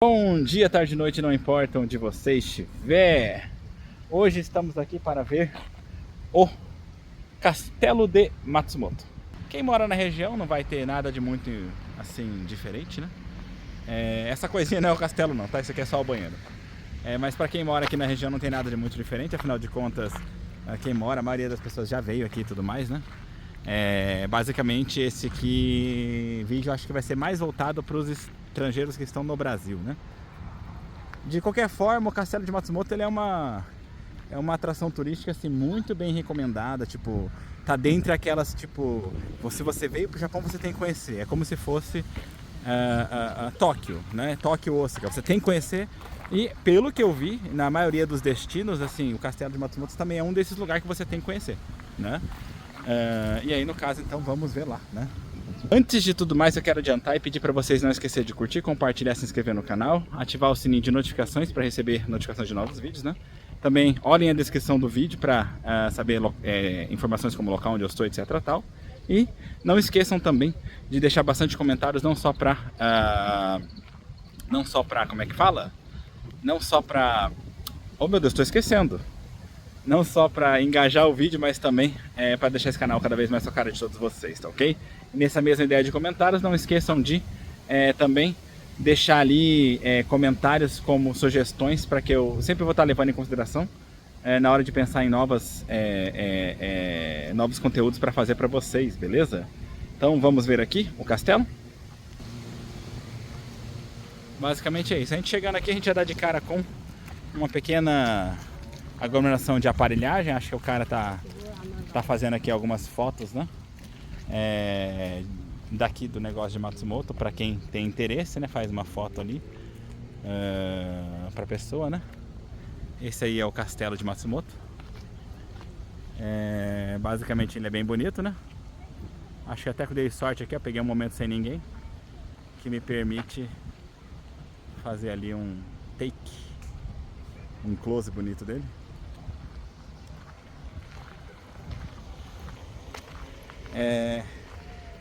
Bom dia, tarde, noite, não importa onde você estiver. Hoje estamos aqui para ver o Castelo de Matsumoto. Quem mora na região não vai ter nada de muito assim diferente, né? Essa coisinha não é o castelo não, tá? Isso aqui é só o banheiro. Mas para quem mora aqui na região não tem nada de muito diferente, afinal de contas, quem mora, a maioria das pessoas já veio aqui e tudo mais, né? Basicamente esse aqui vídeo eu acho que vai ser mais voltado para os estrangeiros que estão no Brasil, né? De qualquer forma, o Castelo de Matsumoto ele é uma atração turística assim muito bem recomendada, tipo, tá dentre aquelas, tipo, se você veio pro Japão você tem que conhecer, é como se fosse Tóquio, né? Tóquio, Osaka, você tem que conhecer. E pelo que eu vi, na maioria dos destinos, assim, o Castelo de Matsumoto também é um desses lugares que você tem que conhecer, né? E aí no caso, então, vamos ver lá, né? Antes de tudo mais, eu quero adiantar e pedir para vocês não esquecer de curtir, compartilhar, se inscrever no canal, ativar o sininho de notificações para receber notificações de novos vídeos, né? Também olhem a descrição do vídeo para saber informações como o local onde eu estou, etc. tal. E não esqueçam também de deixar bastante comentários, não só para como é que fala? Não só para... Oh meu Deus, estou esquecendo! Não só para engajar o vídeo, mas também para deixar esse canal cada vez mais com a cara de todos vocês, tá ok? E nessa mesma ideia de comentários, não esqueçam de também deixar ali comentários como sugestões, para que eu sempre vou estar levando em consideração na hora de pensar em novos conteúdos para fazer para vocês, beleza? Então vamos ver aqui o castelo? Basicamente é isso. A gente chegando aqui, a gente já dá de cara com uma pequena aglomeração de aparelhagem. Acho que o cara tá fazendo aqui algumas fotos, né? Daqui do negócio de Matsumoto, para quem tem interesse, né? Faz uma foto ali para pessoa, né? Esse aí é o Castelo de Matsumoto. Basicamente ele é bem bonito, né? Acho que até que eu dei sorte aqui, eu peguei um momento sem ninguém que me permite fazer ali um take, um close bonito dele.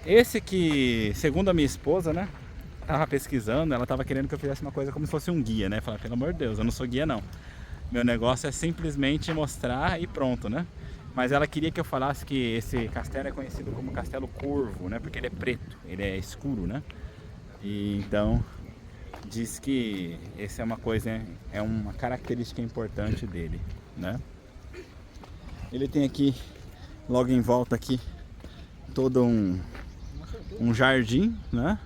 Esse que, segundo a minha esposa, né, tava pesquisando, ela tava querendo que eu fizesse uma coisa como se fosse um guia, né? Falei, pelo amor de Deus, eu não sou guia não. Meu negócio é simplesmente mostrar e pronto, né? Mas ela queria que eu falasse que esse castelo é conhecido como Castelo Corvo, né? Porque ele é preto, ele é escuro, né? E então diz que essa é uma coisa, é uma característica importante dele, né? Ele tem aqui, logo em volta aqui, todo um jardim, né?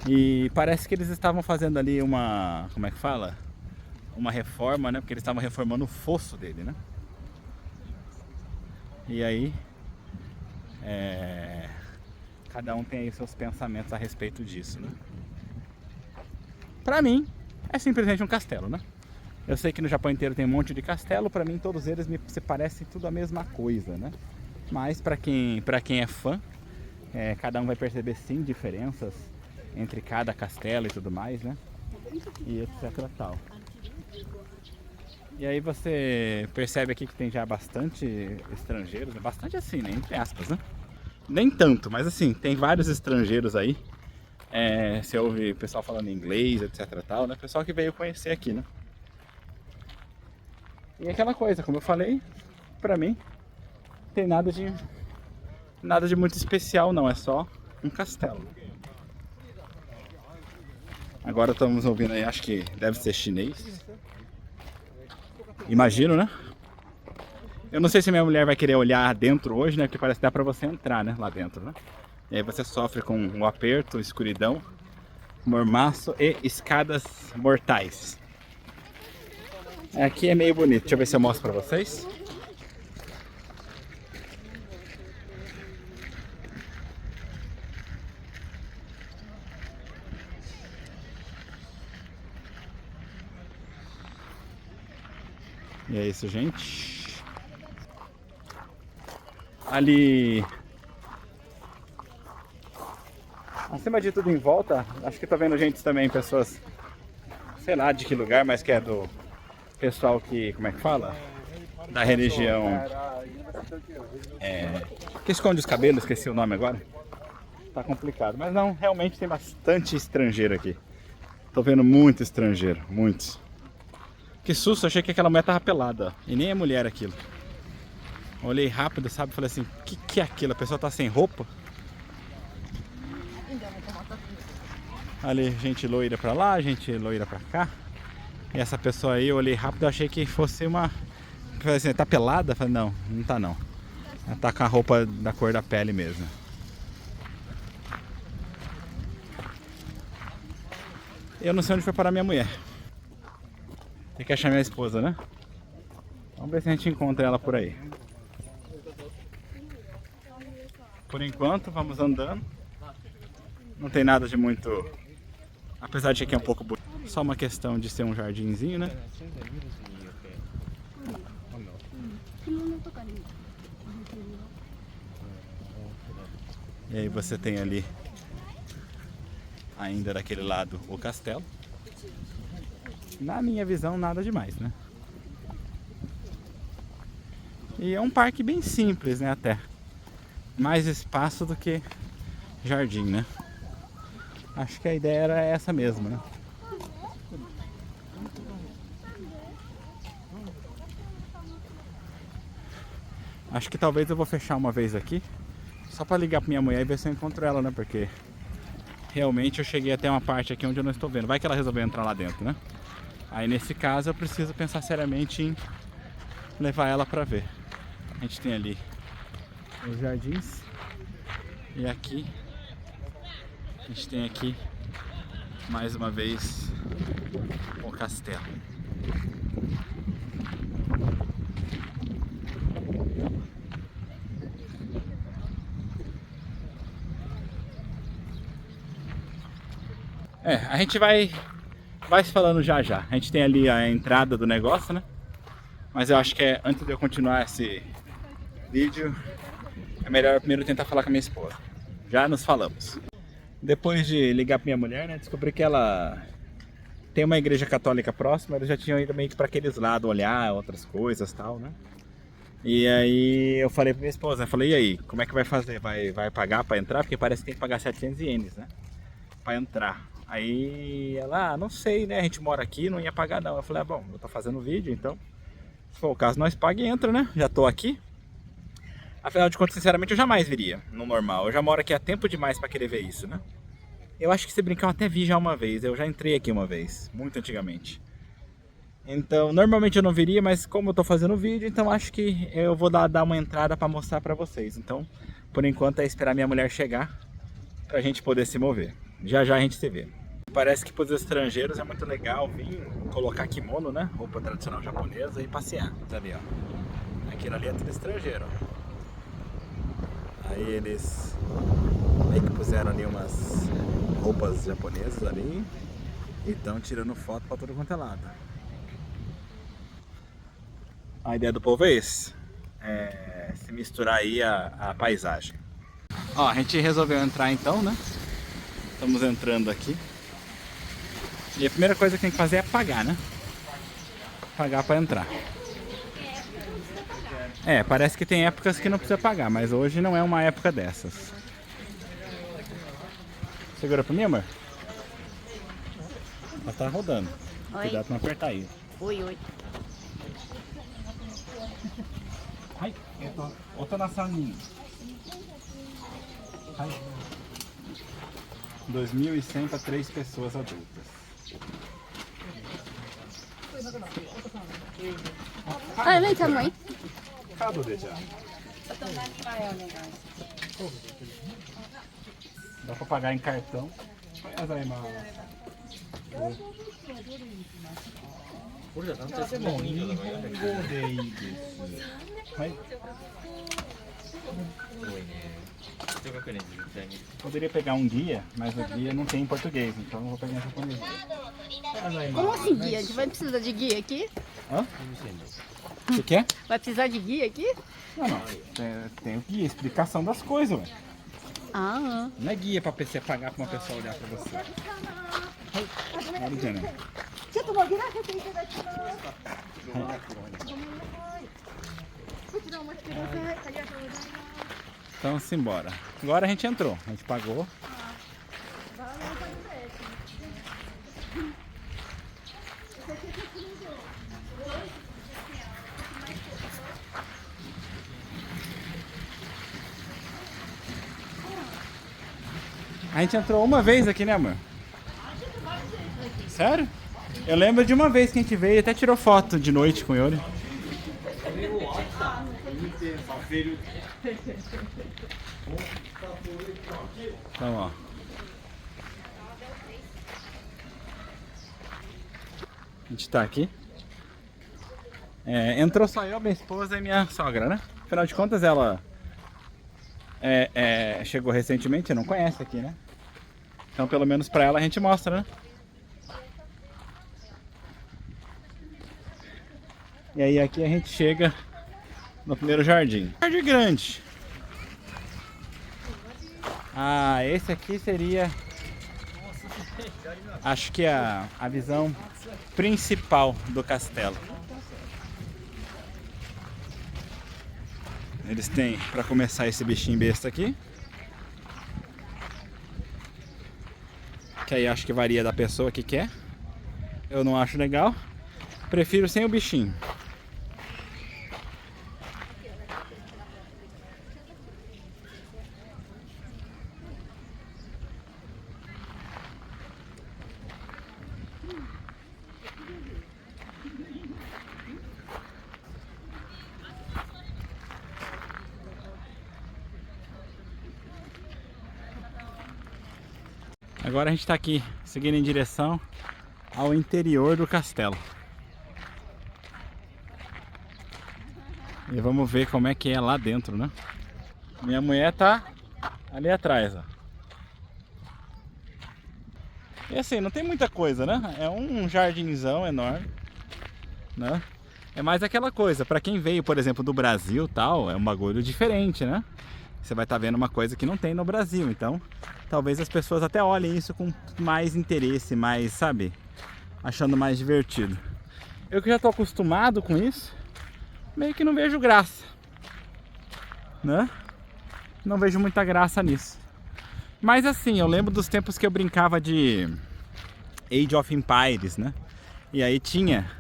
E parece que eles estavam fazendo ali uma, como é que fala? Uma reforma, né? Porque eles estavam reformando o fosso dele, né? E aí cada um tem aí seus pensamentos a respeito disso, né? Pra mim é simplesmente um castelo, né? Eu sei que no Japão inteiro tem um monte de castelo, pra mim todos eles se parecem tudo a mesma coisa, né? Mas pra quem é fã, cada um vai perceber sim diferenças entre cada castelo e tudo mais, né? E etc tal. E aí você percebe aqui que tem já bastante estrangeiros, bastante assim, né? Entre aspas, né? Nem tanto, mas assim, tem vários estrangeiros aí. Você ouve o pessoal falando inglês, etc tal, né? Pessoal que veio conhecer aqui, né? E aquela coisa, como eu falei, pra mim, não tem nada de muito especial não, é só um castelo. Agora estamos ouvindo aí, acho que deve ser chinês. Imagino, né? Eu não sei se minha mulher vai querer olhar dentro hoje, né? Porque parece que dá pra você entrar, né? Lá dentro, né? E aí você sofre com um aperto, escuridão, mormaço e escadas mortais. Aqui é meio bonito. Deixa eu ver se eu mostro pra vocês. E é isso, gente. Ali, acima de tudo em volta, acho que tô vendo gente também, pessoas, sei lá de que lugar, mas que é do pessoal que, como é que fala? Da religião que esconde os cabelos, esqueci o nome agora. Tá complicado, mas não, realmente tem bastante estrangeiro aqui. Tô vendo muito estrangeiro, muitos. Que susto, achei que aquela mulher tava pelada, ó. E nem é mulher aquilo. Olhei rápido, sabe? Falei assim, o que é aquilo? A pessoa tá sem roupa? Ali, gente loira pra lá, gente loira pra cá. E essa pessoa aí, eu olhei rápido, achei que fosse uma... Falei assim, tá pelada? Falei, não, não tá não. Ela tá com a roupa da cor da pele mesmo. Eu não sei onde foi parar minha mulher. Tem que achar minha esposa, né? Vamos ver se a gente encontra ela por aí. Por enquanto, vamos andando. Não tem nada de muito... Apesar de que aqui é um pouco bonito. Só uma questão de ser um jardinzinho, né? E aí você tem ali, ainda daquele lado, o castelo. Na minha visão, nada demais, né? E é um parque bem simples, né, até. Mais espaço do que jardim, né? Acho que a ideia era essa mesmo, né? Acho que talvez eu vou fechar uma vez aqui, só pra ligar pra minha mulher e ver se eu encontro ela, né? Porque realmente eu cheguei até uma parte aqui onde eu não estou vendo. Vai que ela resolveu entrar lá dentro, né? Aí nesse caso eu preciso pensar seriamente em levar ela pra ver. A gente tem ali os jardins e aqui a gente tem aqui mais uma vez o castelo. A gente vai se falando já já. A gente tem ali a entrada do negócio, né? Mas eu acho que antes de eu continuar esse vídeo, é melhor primeiro tentar falar com a minha esposa. Já nos falamos. Depois de ligar pra minha mulher, né? Descobri que ela tem uma igreja católica próxima. Eles já tinham ido meio que pra aqueles lados olhar outras coisas e tal, né? E aí eu falei pra minha esposa, eu falei, e aí, como é que vai fazer? Vai pagar pra entrar? Porque parece que tem que pagar 700 ienes, né? Pra entrar. Aí ela, não sei, né? A gente mora aqui, não ia pagar não. Eu falei, bom, eu tô fazendo vídeo, então se for o caso, nós paga e entra, né? Já tô aqui. Afinal de contas, sinceramente, eu jamais viria no normal. Eu já moro aqui há tempo demais pra querer ver isso, né? Eu acho que se brincar eu até vi já uma vez. Eu já entrei aqui uma vez, muito antigamente. Então, normalmente eu não viria, mas como eu tô fazendo vídeo, então acho que eu vou dar uma entrada pra mostrar pra vocês. Então, por enquanto é esperar minha mulher chegar pra gente poder se mover. Já já a gente se vê. Parece que para os estrangeiros é muito legal vir colocar kimono, né? Roupa tradicional japonesa e passear. Tá ali, ó. Aquilo ali é tudo estrangeiro. Aí eles meio que puseram ali umas roupas japonesas ali e estão tirando foto para todo quanto é lado. A ideia do povo é esse. É se misturar aí a paisagem. Ó, a gente resolveu entrar então, né? Estamos entrando aqui. E a primeira coisa que tem que fazer é pagar, né? Pagar para entrar. Parece que tem épocas que não precisa pagar, mas hoje não é uma época dessas. Segura pra mim, amor? Ela tá rodando. Oi. Cuidado pra não apertar aí. Oi. Ai, eu tô na salinha. Ai. 2.100 para 3 pessoas adultas. Ah, vem também. Cado de já. Dá pra pagar em cartão. Poderia pegar um guia, mas o guia não tem em português, então eu vou pegar em japonês. Como assim guia? A gente vai precisar de guia aqui? Hã? O que é? Vai precisar de guia aqui? Não. Tem o guia, explicação das coisas, ué. Ah. Não é guia pra você pagar pra uma pessoa olhar pra você. Olha, Diana. Então, simbora. Agora a gente entrou, a gente pagou. A gente entrou uma vez aqui, né, amor? Sério? Eu lembro de uma vez que a gente veio e até tirou foto de noite com o Yuri. Então, ó. A gente tá aqui. Entrou só eu, minha esposa e minha sogra, né? Afinal de contas, ela chegou recentemente, não conhece aqui, né? Então, pelo menos pra ela a gente mostra, né? E aí aqui a gente chega no primeiro jardim. Jardim grande. Ah, esse aqui seria, acho que a visão principal do castelo. Eles têm, para começar, esse bichinho besta aqui. Que aí acho que varia da pessoa que quer. Eu não acho legal. Prefiro sem o bichinho. Agora a gente está aqui seguindo em direção ao interior do castelo. E vamos ver como é que é lá dentro, né? Minha mulher tá ali atrás, ó. E assim, não tem muita coisa, né? É um jardinzão enorme, né? É mais aquela coisa, para quem veio, por exemplo, do Brasil, tal, é um bagulho diferente, né? Você vai estar vendo uma coisa que não tem no Brasil, então talvez as pessoas até olhem isso com mais interesse, mais, sabe, achando mais divertido. Eu que já tô acostumado com isso, meio que não vejo graça, né? Não vejo muita graça nisso. Mas assim, eu lembro dos tempos que eu brincava de Age of Empires, né? E aí tinha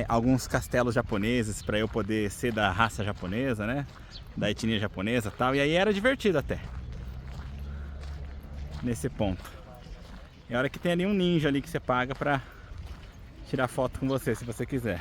alguns castelos japoneses para eu poder ser da raça japonesa, né? Da etnia japonesa e tal. E aí era divertido até. Nesse ponto. E a hora que tem ali um ninja ali que você paga pra tirar foto com você, se você quiser.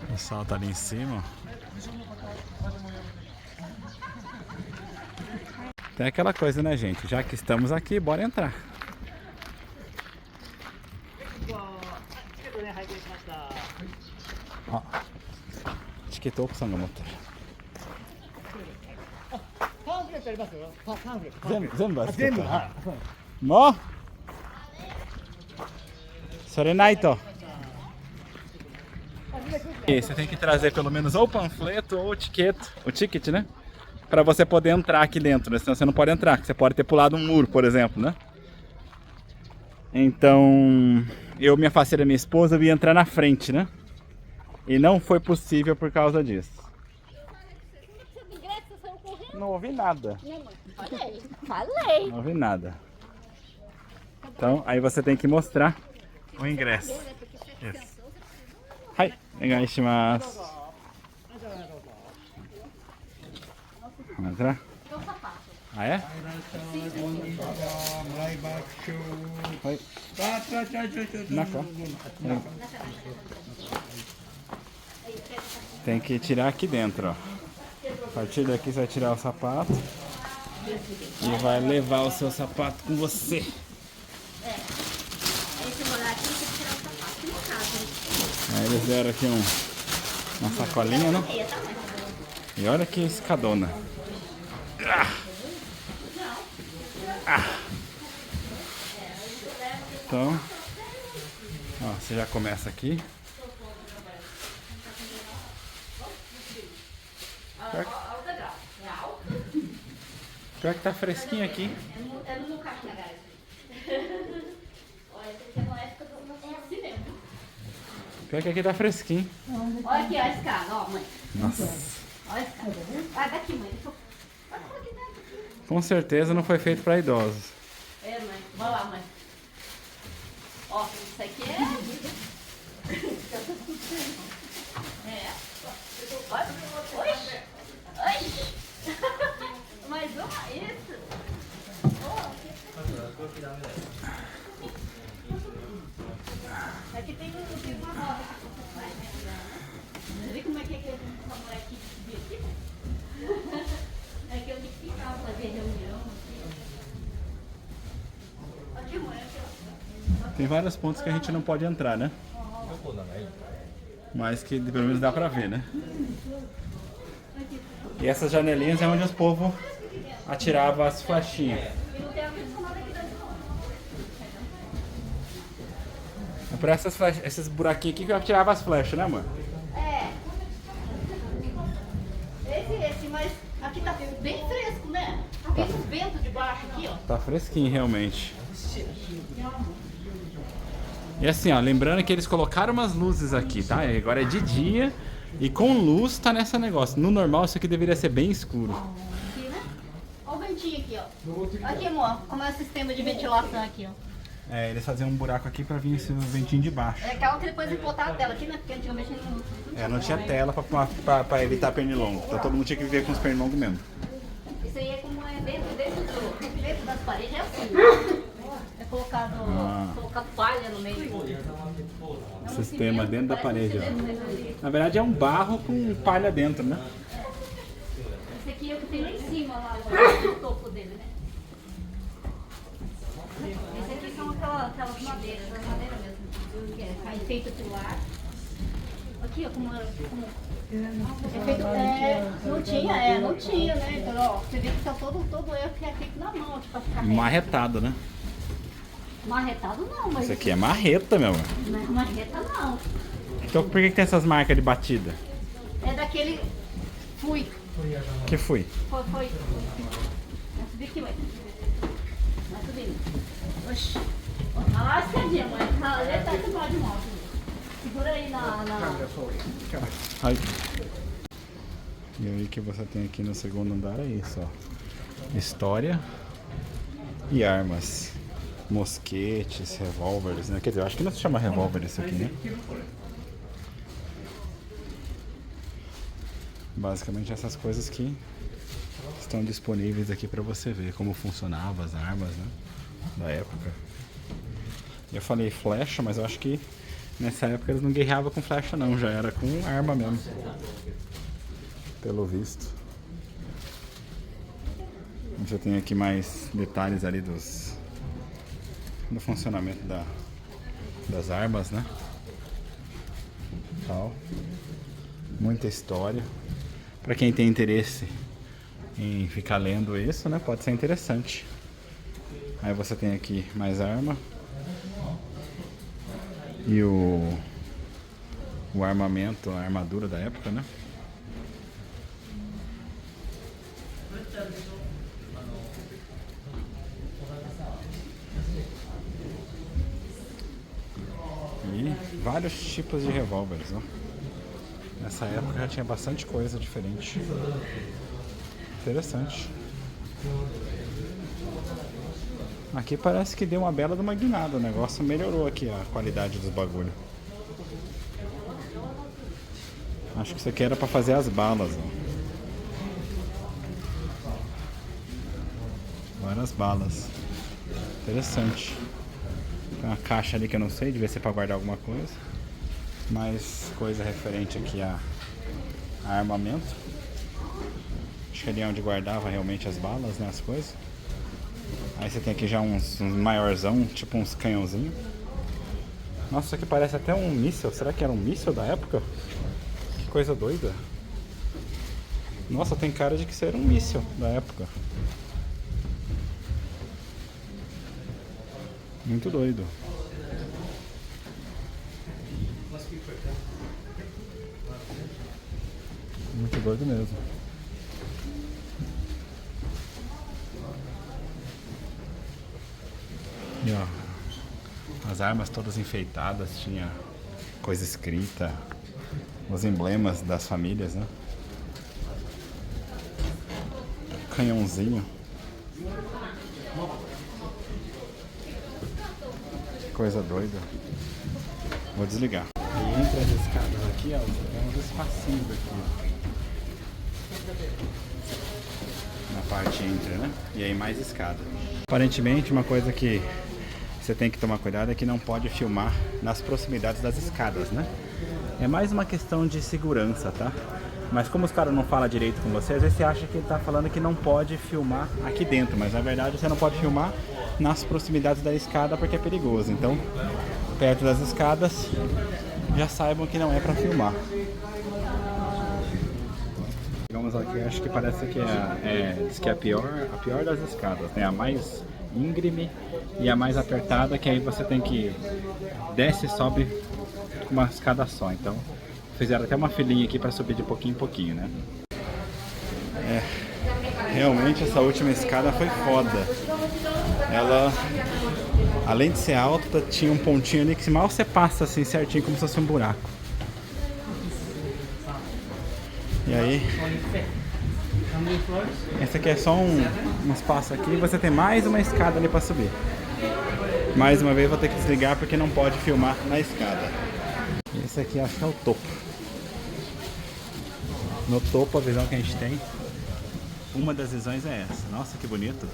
O pessoal tá ali em cima. Tem aquela coisa, né, gente? Já que estamos aqui, bora entrar. Ó, Chiketou Sangamoto. Zenbu. Mo? Sorenaito. E você tem que trazer pelo menos ou o panfleto ou o ticket, né? Pra você poder entrar aqui dentro, né? Senão você não pode entrar, porque você pode ter pulado um muro, por exemplo, né? Então, eu me afastei da minha esposa e ia entrar na frente, né? E não foi possível por causa disso. Não ouvi nada. Falei. Não ouvi nada. Então, aí você tem que mostrar o ingresso. Isso. Hai, onegaishimasu. Vamos entrar? Ah, é? Oi. Naka. Tem que tirar aqui dentro, ó. A partir daqui você vai tirar o sapato e vai levar o seu sapato com você. Esse rolar aqui tem que tirar o sapato, no caso. Aí eles deram aqui uma sacolinha, né? E olha que escadona. Então, ó, você já começa aqui. É alto? Pior que tá fresquinho aqui. É no meu carro na garagem. Olha, esse aqui é uma época do... É assim mesmo. Pior que aqui tá fresquinho. Olha aqui, ó, a escada, ó, mãe. Nossa. Olha a escada. Ah, daqui, mãe. Olha aqui dentro. Com certeza não foi feito pra idosos. É, mãe. Vai lá, mãe. Ó, isso aqui é... É. Olha. Oxi. Oxi. Mais uma, isso. Aqui tem uma roda que você faz, né? Vê como é que uma mulher aqui subir aqui? É que eu tinha que ficar pra fazer reunião. Aqui, mãe, aqui, ó. Tem vários pontos que a gente não pode entrar, né? Mas que pelo menos dá pra ver, né? E essas janelinhas é onde os povos atiravam as flechinhas. E não tem ar-condicionado aqui dentro, não. É por esses buraquinhos aqui que eu atirava as flechas, né, amor? É. Esse, mas aqui tá bem fresco, né? Tá bem no vento de baixo aqui, ó. Tá fresquinho, realmente. E assim, ó, lembrando que eles colocaram umas luzes aqui, tá? Agora é de dia e com luz tá nesse negócio. No normal isso aqui deveria ser bem escuro. Aqui, né? Olha o ventinho aqui, ó. Aqui, amor, como é o sistema de ventilação aqui, ó. É, eles faziam um buraco aqui pra vir esse ventinho de baixo. É aquela que depois eles botaram a tela aqui, né? Porque antigamente não... Não tinha tela pra evitar pernilongo. Então todo mundo tinha que viver com os pernilongos mesmo. Isso aí é como é dentro das paredes, é assim. É colocado palha no meio. É um Sistema cimento, dentro da parece parede, ó. cimento, né? Na verdade é um barro com palha dentro, né? Esse aqui é o que tem lá em cima, lá no topo dele, né? Esse aqui são aquelas madeiras, as madeiras mesmo. Que é feito pilar. Aqui, ó, como... É feito, não tinha, né? Então, ó, você vê que tá todo erro que é feito na mão, tipo, pra ficar reto. Marretado, né? Marretado não, mas... Isso aqui é marreta, meu amor. Não é marreta não. Então por que tem essas marcas de batida? É daquele... Fui. Que foi? Foi. Vai subir aqui, mãe. Vai subindo. Oxi. Olha lá a escadinha, mãe. Ali tá esse de moto. Segura aí na... Ai. E aí que você tem aqui no segundo andar é isso, ó. História e armas. Mosquetes, revólveres, né? Quer dizer, eu acho que não se chama revólver isso aqui, né? Basicamente essas coisas que estão disponíveis aqui pra você ver como funcionavam as armas, né? Da época. Eu falei flecha, mas eu acho que nessa época eles não guerreavam com flecha não, já era com arma mesmo. Pelo visto. Você tem aqui mais detalhes ali do funcionamento das armas, né? Tal. Muita história. Para quem tem interesse em ficar lendo isso, né? Pode ser interessante. Aí você tem aqui mais arma. E o armamento, a armadura da época, né? E vários tipos de revólveres, ó. Nessa época já tinha bastante coisa diferente. Interessante. Aqui parece que deu uma bela de uma guinada. O negócio melhorou aqui a qualidade dos bagulho. Acho que isso aqui era pra fazer as balas, ó. Várias balas. Interessante. Tem uma caixa ali que eu não sei, devia ser pra guardar alguma coisa. Mais coisa referente aqui a armamento. Acho que ali é onde guardava realmente as balas, né, as coisas. Aí você tem aqui já uns maiorzão, tipo uns canhãozinhos. Nossa, isso aqui parece até um míssil. Será que era um míssil da época? Que coisa doida. Nossa, tem cara de que ser um míssil da época. Muito doido. Muito doido mesmo. E ó, as armas todas enfeitadas, tinha coisa escrita, os emblemas das famílias, né? Canhãozinho. Que coisa doida. Vou desligar. E entre as escadas aqui, ó, tem uns espacinhos aqui, ó. Na parte entre, né? E aí mais escada. Aparentemente, uma coisa que você tem que tomar cuidado é que não pode filmar nas proximidades das escadas, né? É mais uma questão de segurança, tá? Mas como os caras não falam direito com você, às vezes você acha que ele tá falando que não pode filmar aqui dentro, mas na verdade você não pode filmar nas proximidades da escada porque é perigoso. Então, perto das escadas, já saibam que não é para filmar. Chegamos aqui, acho que parece que diz que é a pior das escadas, né? A mais íngreme e a mais apertada, que aí você tem que desce e sobe com uma escada só. Então fizeram até uma filinha aqui para subir de pouquinho em pouquinho, né? Realmente essa última escada foi foda. Ela, além de ser alta, tinha um pontinho ali que mal você passa assim certinho, como se fosse um buraco. E aí, esse aqui é só um espaço aqui, e você tem mais uma escada ali para subir. Mais uma vez vou ter que desligar porque não pode filmar na escada. Esse aqui acho que é o topo. No topo a visão que a gente tem, uma das visões é essa. Nossa, que bonito.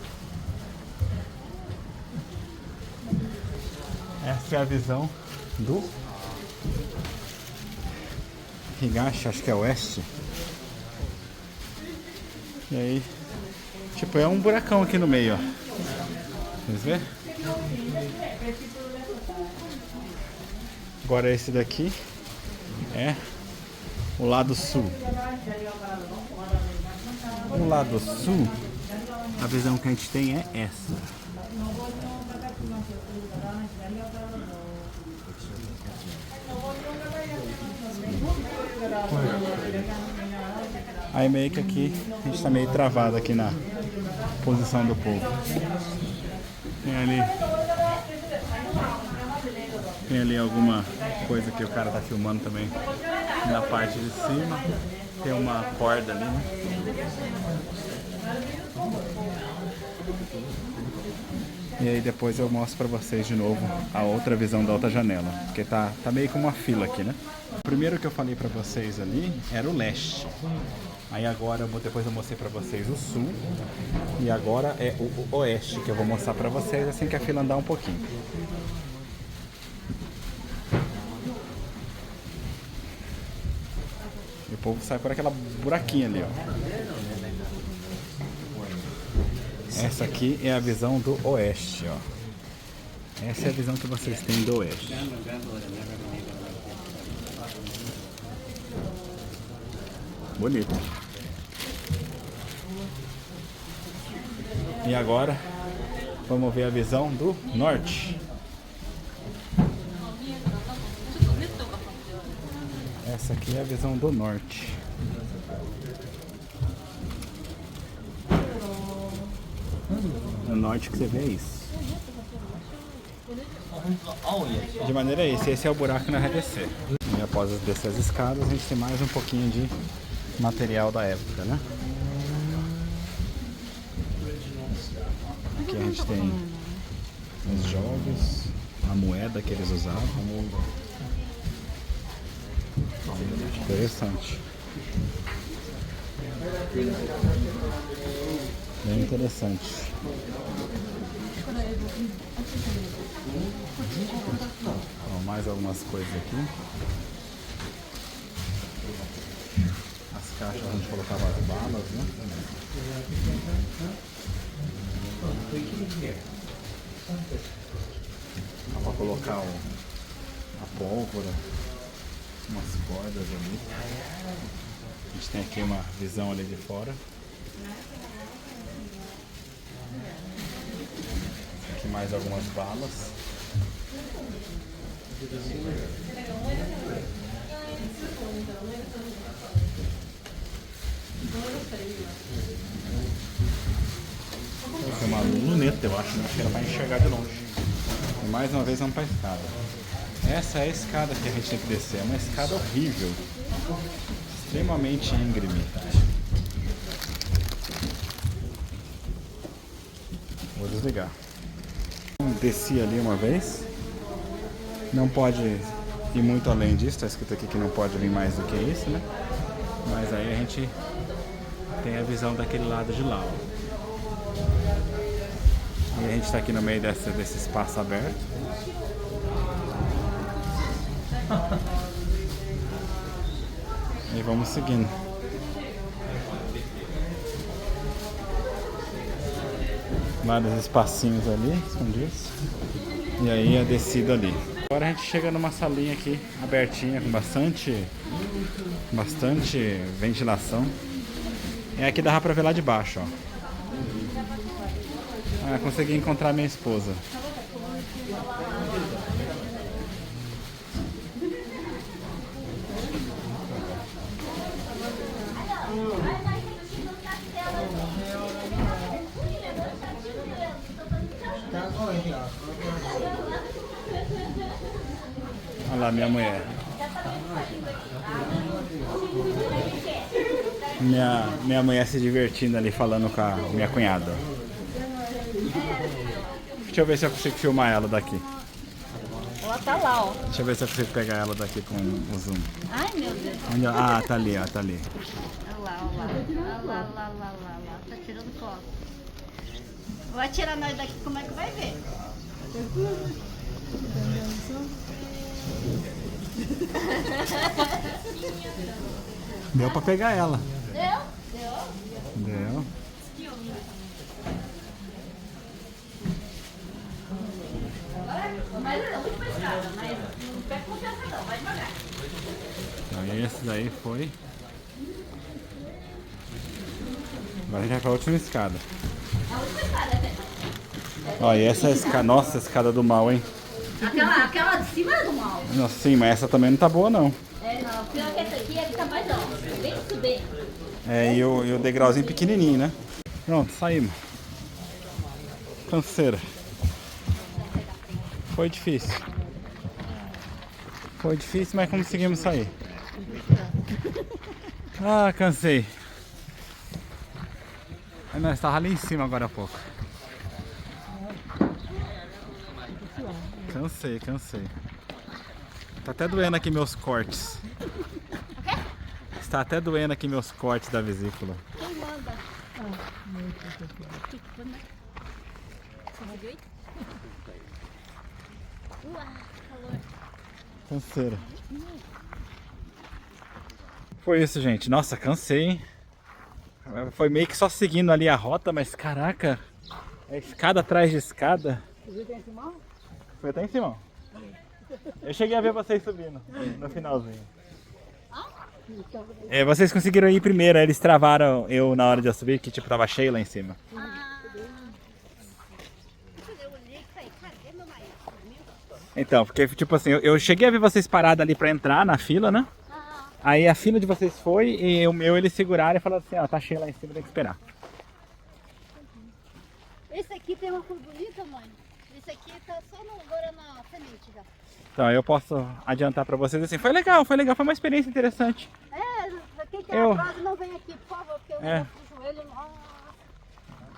Essa é a visão do Higashi, acho que é oeste. E aí, tipo, é um buracão aqui no meio, ó. Vocês verem? Agora esse daqui é o lado sul. No lado sul, a visão que a gente tem é essa. Aí meio que aqui a gente tá meio travado aqui na posição do povo. Tem ali alguma coisa que o cara tá filmando também na parte de cima. Tem uma corda ali, né? E aí depois eu mostro pra vocês de novo a outra visão da outra janela, porque tá meio como uma fila aqui, né? O primeiro que eu falei pra vocês ali era o leste. Aí agora depois eu mostrei pra vocês o sul. E agora é o oeste que eu vou mostrar pra vocês assim que a fila andar um pouquinho. E o povo sai por aquela buraquinha ali, ó. Essa aqui é a visão do oeste, ó. Essa é a visão que vocês têm do oeste. Bonito. E agora vamos ver a visão do norte. Essa aqui é a visão do norte. No norte que você vê é isso. De maneira esse é o buraco que nós vai descer. E após descer as escadas, a gente tem mais um pouquinho de material da época, né? Aqui a gente tem os jogos, a moeda que eles usavam. Interessante. Bem interessante. Ó, mais algumas coisas aqui. As caixas a gente colocava as balas, né? Dá pra colocar a pólvora, umas cordas ali. A gente tem aqui uma visão ali de fora. Aqui mais algumas balas. É uma luneta, eu acho, né? Acho que era para enxergar de longe. mais uma vez vamos pra escada. Essa é a escada que a gente tem que descer. É uma escada horrível. Extremamente íngreme. Vou desligar. Desci ali uma vez. Não pode ir muito além disso. Tá escrito aqui que não pode vir mais do que isso, né? Mas aí a gente tem a visão daquele lado de lá, ó. E a gente tá aqui no meio desse espaço aberto. E vamos seguindo. Vários espacinhos ali, escondidos. E aí a descida ali. Agora a gente chega numa salinha aqui, abertinha, com bastante ventilação. É aqui dá pra ver lá de baixo, ó. Ah, consegui encontrar minha esposa. Olha lá, minha mulher. Minha mulher se divertindo ali, falando com a minha cunhada. Deixa eu ver se eu consigo filmar ela daqui. Ela tá lá, ó. Deixa eu ver se eu consigo pegar ela daqui com o zoom. Ai, meu Deus. Onde, ah, tá ali, ó, tá ali. Olha lá, olha lá. Olha lá. Tá tirando foto. Vai tirar nós daqui, como é que vai ver? Deu pra pegar ela. Deu? Deu. Mas é muito pescada, mas não pega confiança não, vai devagar. Então esse daí foi. Agora a gente vai pra última escada. A última escada, né? Ó, e essa é a escada. Nossa, a escada do mal, hein? Aquela de cima é do mal. Nossa, sim, mas essa também não tá boa, não. É, não. Pior que essa aqui é que tá mais alta. Bem subir. É, e o degrauzinho pequenininho, né? Pronto, saímos. Canseira. Foi difícil. Foi difícil, mas conseguimos sair. Ah, cansei. Aí nós estávamos ali em cima agora há pouco. Cansei. Tá até doendo aqui meus cortes. Está até doendo aqui meus cortes da vesícula. Quem manda? Calor. Canseira. Foi isso, gente. Nossa, cansei, hein? Foi meio que só seguindo ali a rota, mas caraca, é escada atrás de escada. Foi até em cima. Eu cheguei a ver vocês subindo no finalzinho. É, vocês conseguiram ir primeiro, eles travaram eu na hora de eu subir, que tipo tava cheio lá em cima. Então, porque tipo assim, eu cheguei a ver vocês parados ali pra entrar na fila, né? Aí a fila de vocês foi e o meu eles seguraram e falaram assim, ó, tá cheio lá em cima, tem que esperar. Esse aqui tem uma cor bonita, mãe. Esse aqui tá só agora na semente já. Então, eu posso adiantar pra vocês assim, foi legal, foi uma experiência interessante. Quem tem atraso não vem aqui, por favor, porque eu não do joelho, nossa.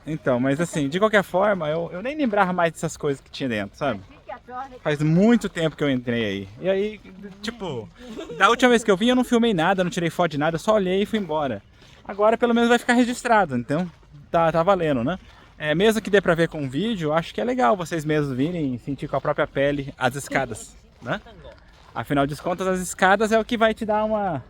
Então, mas assim, de qualquer forma, eu nem lembrava mais dessas coisas que tinha dentro, sabe? Faz muito tempo que eu entrei aí. E aí, tipo, da última vez que eu vim eu não filmei nada, não tirei foto de nada, eu só olhei e fui embora. Agora pelo menos vai ficar registrado, então tá valendo, né? É, mesmo que dê pra ver com vídeo, acho que é legal vocês mesmos virem e sentir com a própria pele as escadas, né? Afinal de contas, as escadas é o que vai te dar uma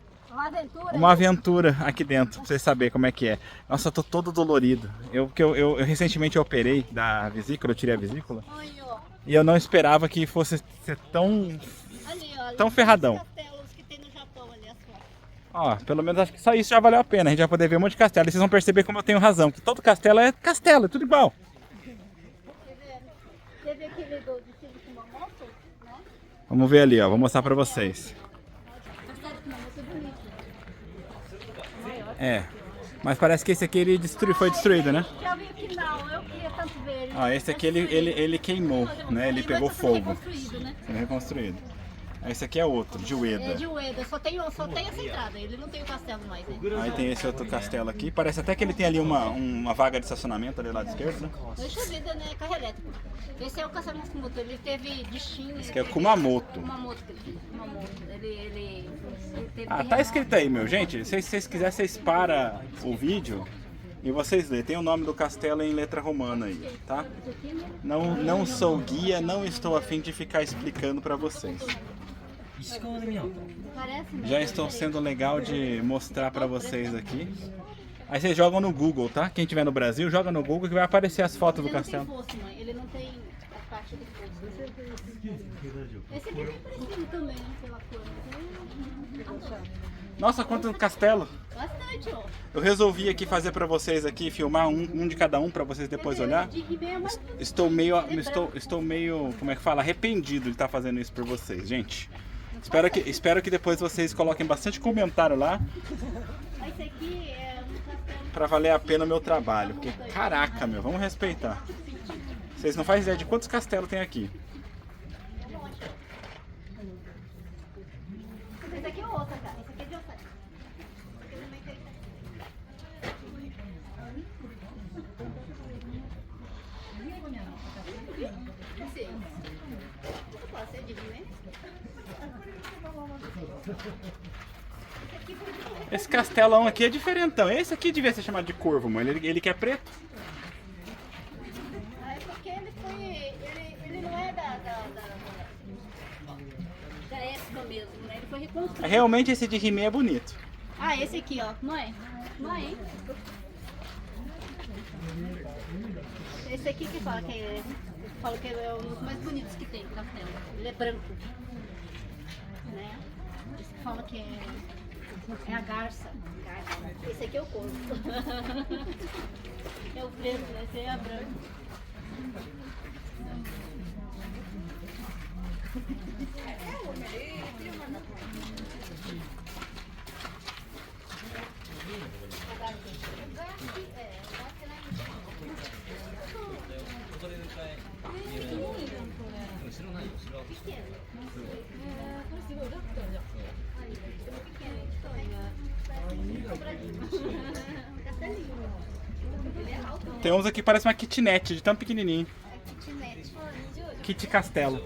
aventura aqui dentro, pra vocês saberem como é que é. Nossa, eu tô todo dolorido. Eu recentemente operei da vesícula, eu tirei a vesícula. E eu não esperava que fosse ser tão ferradão. Ó, pelo menos acho que só isso já valeu a pena. A gente vai poder ver um monte de castelo. E vocês vão perceber como eu tenho razão, que todo castelo, é tudo igual. Teve aquele do vestido com uma moto, né? Vamos ver ali, ó. Vou mostrar pra vocês. É, mas parece que esse aqui ele foi destruído, né? Já vi que não, eu queria também. Campo Verde. Ah, esse aqui ele queimou, né? Ele pegou fogo. Reconstruído, né? Foi reconstruído. Esse aqui é outro, de É Ueda. de Ueda, só tem essa entrada, ele não tem o castelo mais, né? Aí tem esse outro castelo aqui. Parece até que ele tem ali uma vaga de estacionamento ali do lado esquerdo, né? Deixa eu ver, né? Carro elétrico. Esse é o castelo Matsumoto, ele teve destino. Esse aqui é o Kumamoto. Kumamoto. Ele teve. Ah, tá escrito aí, meu. Gente, se vocês quiserem, vocês param o vídeo e vocês lêem. Tem o nome do castelo em letra romana aí, tá? Não sou guia, não estou a fim de ficar explicando pra vocês. Parece, né? Já estou sendo legal de mostrar pra vocês aqui. Aí vocês jogam no Google, tá? Quem tiver no Brasil, joga no Google que vai aparecer as fotos do Ele não castelo. tem fosso, mãe. Ele não tem a parte do fosso. Esse aqui é bem parecido também, né? Pela cor. Nossa, quanto castelo! Bastante, ó. Eu resolvi aqui fazer pra vocês aqui, filmar um de cada um pra vocês depois olhar. De He-Man é mais bonito. Estou meio, como é que fala, arrependido de estar fazendo isso por vocês, gente. Espero que depois vocês coloquem bastante comentário lá Esse aqui é um castelo. pra valer a pena o meu trabalho. Porque, caraca, meu, vamos respeitar. Vocês não fazem ideia de quantos castelos tem aqui. Esse aqui é outra, cara. Esse aqui é de outra. Esse aqui também tem. Esse. Você pode ser de He-Man? Esse castelão aqui é diferentão. Esse aqui devia ser chamado de corvo, mano. Ele que é preto. Ah, é porque ele foi. Ele não é da época mesmo, né? Ele foi reconstruído. Realmente esse de He-Man é bonito. Ah, esse aqui, ó. Mãe. Mãe. Esse aqui que fala que é. Fala que é um dos mais bonitos que tem, castelo. Ele é branco. Né? Esse que fala que é a garça. Esse aqui é o corvo. É o preto, né? Esse é a branca. Tem uns aqui que parece uma kitnet, de tão pequenininho. Kitnet. Kit castelo.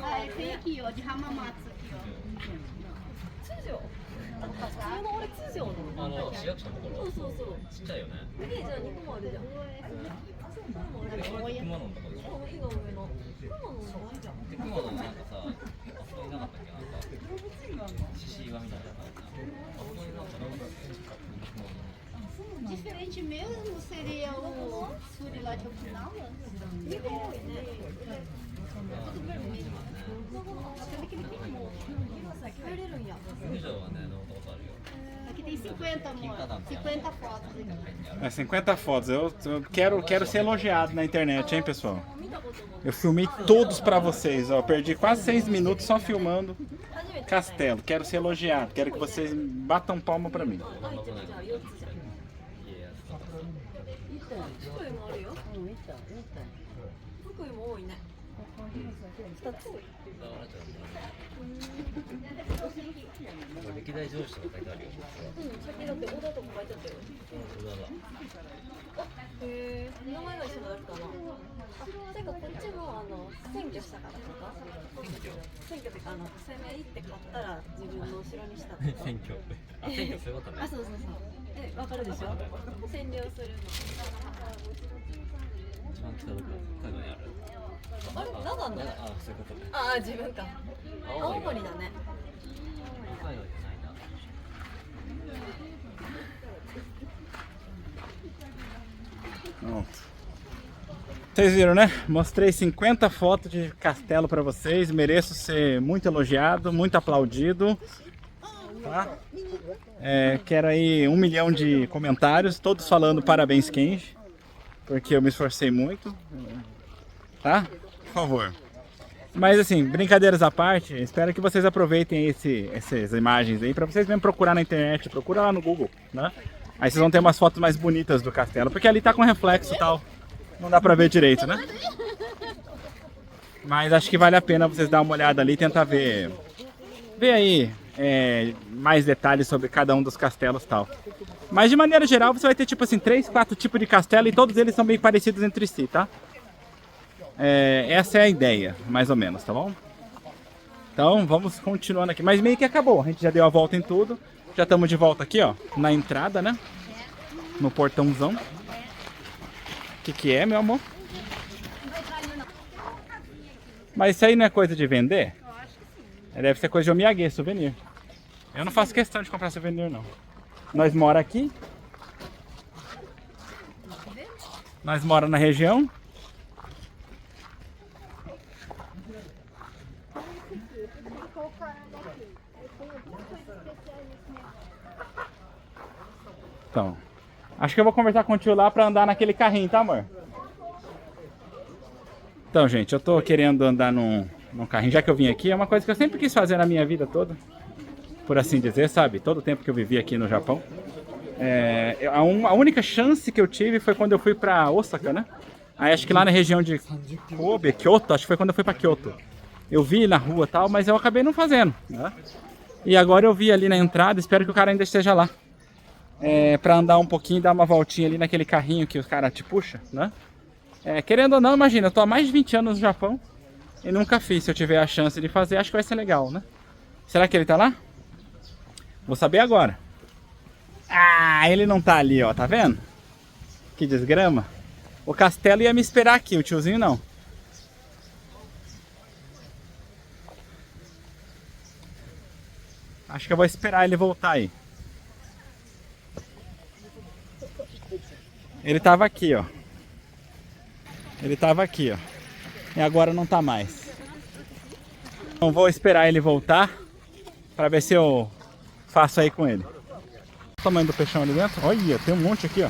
Ah, tem aqui, ó, de Hamamatsu aqui, ó. 普通の俺通常の市役所のところそうちっちゃいよねじゃあ2個もあるじゃんこれ熊野のとこでしょ火の上の雲のないじゃんで熊野のなんかさあそこになかったっけなんか獅子岩みたいなのあそこになんかなかったっけ Diferente mesmo seria o Suri lá de Okinawa. Ele é tudo vermelho. Aquele que ele queimou. 入れるんや以上はね乗ったことあるよ Aqui tem 50, amor. 50 fotos aqui. É 50 fotos. Eu quero ser elogiado na internet, hein, pessoal? Eu filmei todos pra vocês, ó. Perdi quase 6 minutos só filmando castelo. Quero ser elogiado. Quero que vocês batam palma pra mim. あいちゃんじゃあ4つじゃん家康とか福井もあるよ福井も多いね2つ多い歴代上司とか書いてあるよさっきだって小田とか書いてあったよ小田だへえ名前が一緒の誰かなてかこっちも選挙したからとか選挙ってか攻め入って勝ったら自分の後ろにしたとか選挙あ選挙そういうことねあ、そうそうそうわかるでしょ占領するの一番北どこ北海道にあるあれ長野あそういうことねああ、自分か青森だね北海道じゃないな Pronto. Vocês viram, né? Mostrei 50 fotos de castelo pra vocês. Mereço ser muito elogiado, muito aplaudido. Tá? Quero aí 1 milhão de comentários, todos falando parabéns, Kenji. Porque eu me esforcei muito. Tá? Por favor. Mas assim, brincadeiras à parte, espero que vocês aproveitem essas imagens aí pra vocês mesmo procurar na internet. Procura lá no Google, né? Aí vocês vão ter umas fotos mais bonitas do castelo, porque ali tá com reflexo e tal. Não dá pra ver direito, né? Mas acho que vale a pena vocês dar uma olhada ali e tentar ver aí mais detalhes sobre cada um dos castelos e tal. Mas de maneira geral você vai ter tipo assim 3, 4 tipos de castelo e todos eles são bem parecidos entre si, tá? Essa é a ideia, mais ou menos, tá bom? Então vamos continuando aqui, mas meio que acabou, a gente já deu a volta em tudo. Já estamos de volta aqui, ó, na entrada, né? No portãozão. O que é, meu amor? Mas isso aí não é coisa de vender? Eu acho que sim. Deve ser coisa de omiyage, souvenir. Eu não faço questão de comprar souvenir, não. Nós mora aqui. Nós mora na região. Então, acho que eu vou conversar com o tio lá pra andar naquele carrinho, tá, amor? Então, gente, eu tô querendo andar num carrinho, já que eu vim aqui, é uma coisa que eu sempre quis fazer na minha vida toda, por assim dizer, sabe? Todo o tempo que eu vivi aqui no Japão. A única chance que eu tive foi quando eu fui pra Osaka, né? Aí acho que lá na região de Kobe, Kyoto, acho que foi quando eu fui pra Kyoto. Eu vi na rua e tal, mas eu acabei não fazendo, né? E agora eu vi ali na entrada, espero que o cara ainda esteja lá. Pra andar um pouquinho e dar uma voltinha ali naquele carrinho que o cara te puxa, né? Querendo ou não, imagina, eu tô há mais de 20 anos no Japão e nunca fiz. Se eu tiver a chance de fazer, acho que vai ser legal, né? Será que ele tá lá? Vou saber agora. Ah, ele não tá ali, ó, tá vendo? Que desgrama. O castelo ia me esperar aqui, o tiozinho não. Acho que eu vou esperar ele voltar aí. Ele tava aqui, ó. Ele tava aqui, ó. E agora não tá mais. Então vou esperar ele voltar pra ver se eu faço aí com ele. O tamanho do peixão ali dentro. Olha, tem um monte aqui, ó.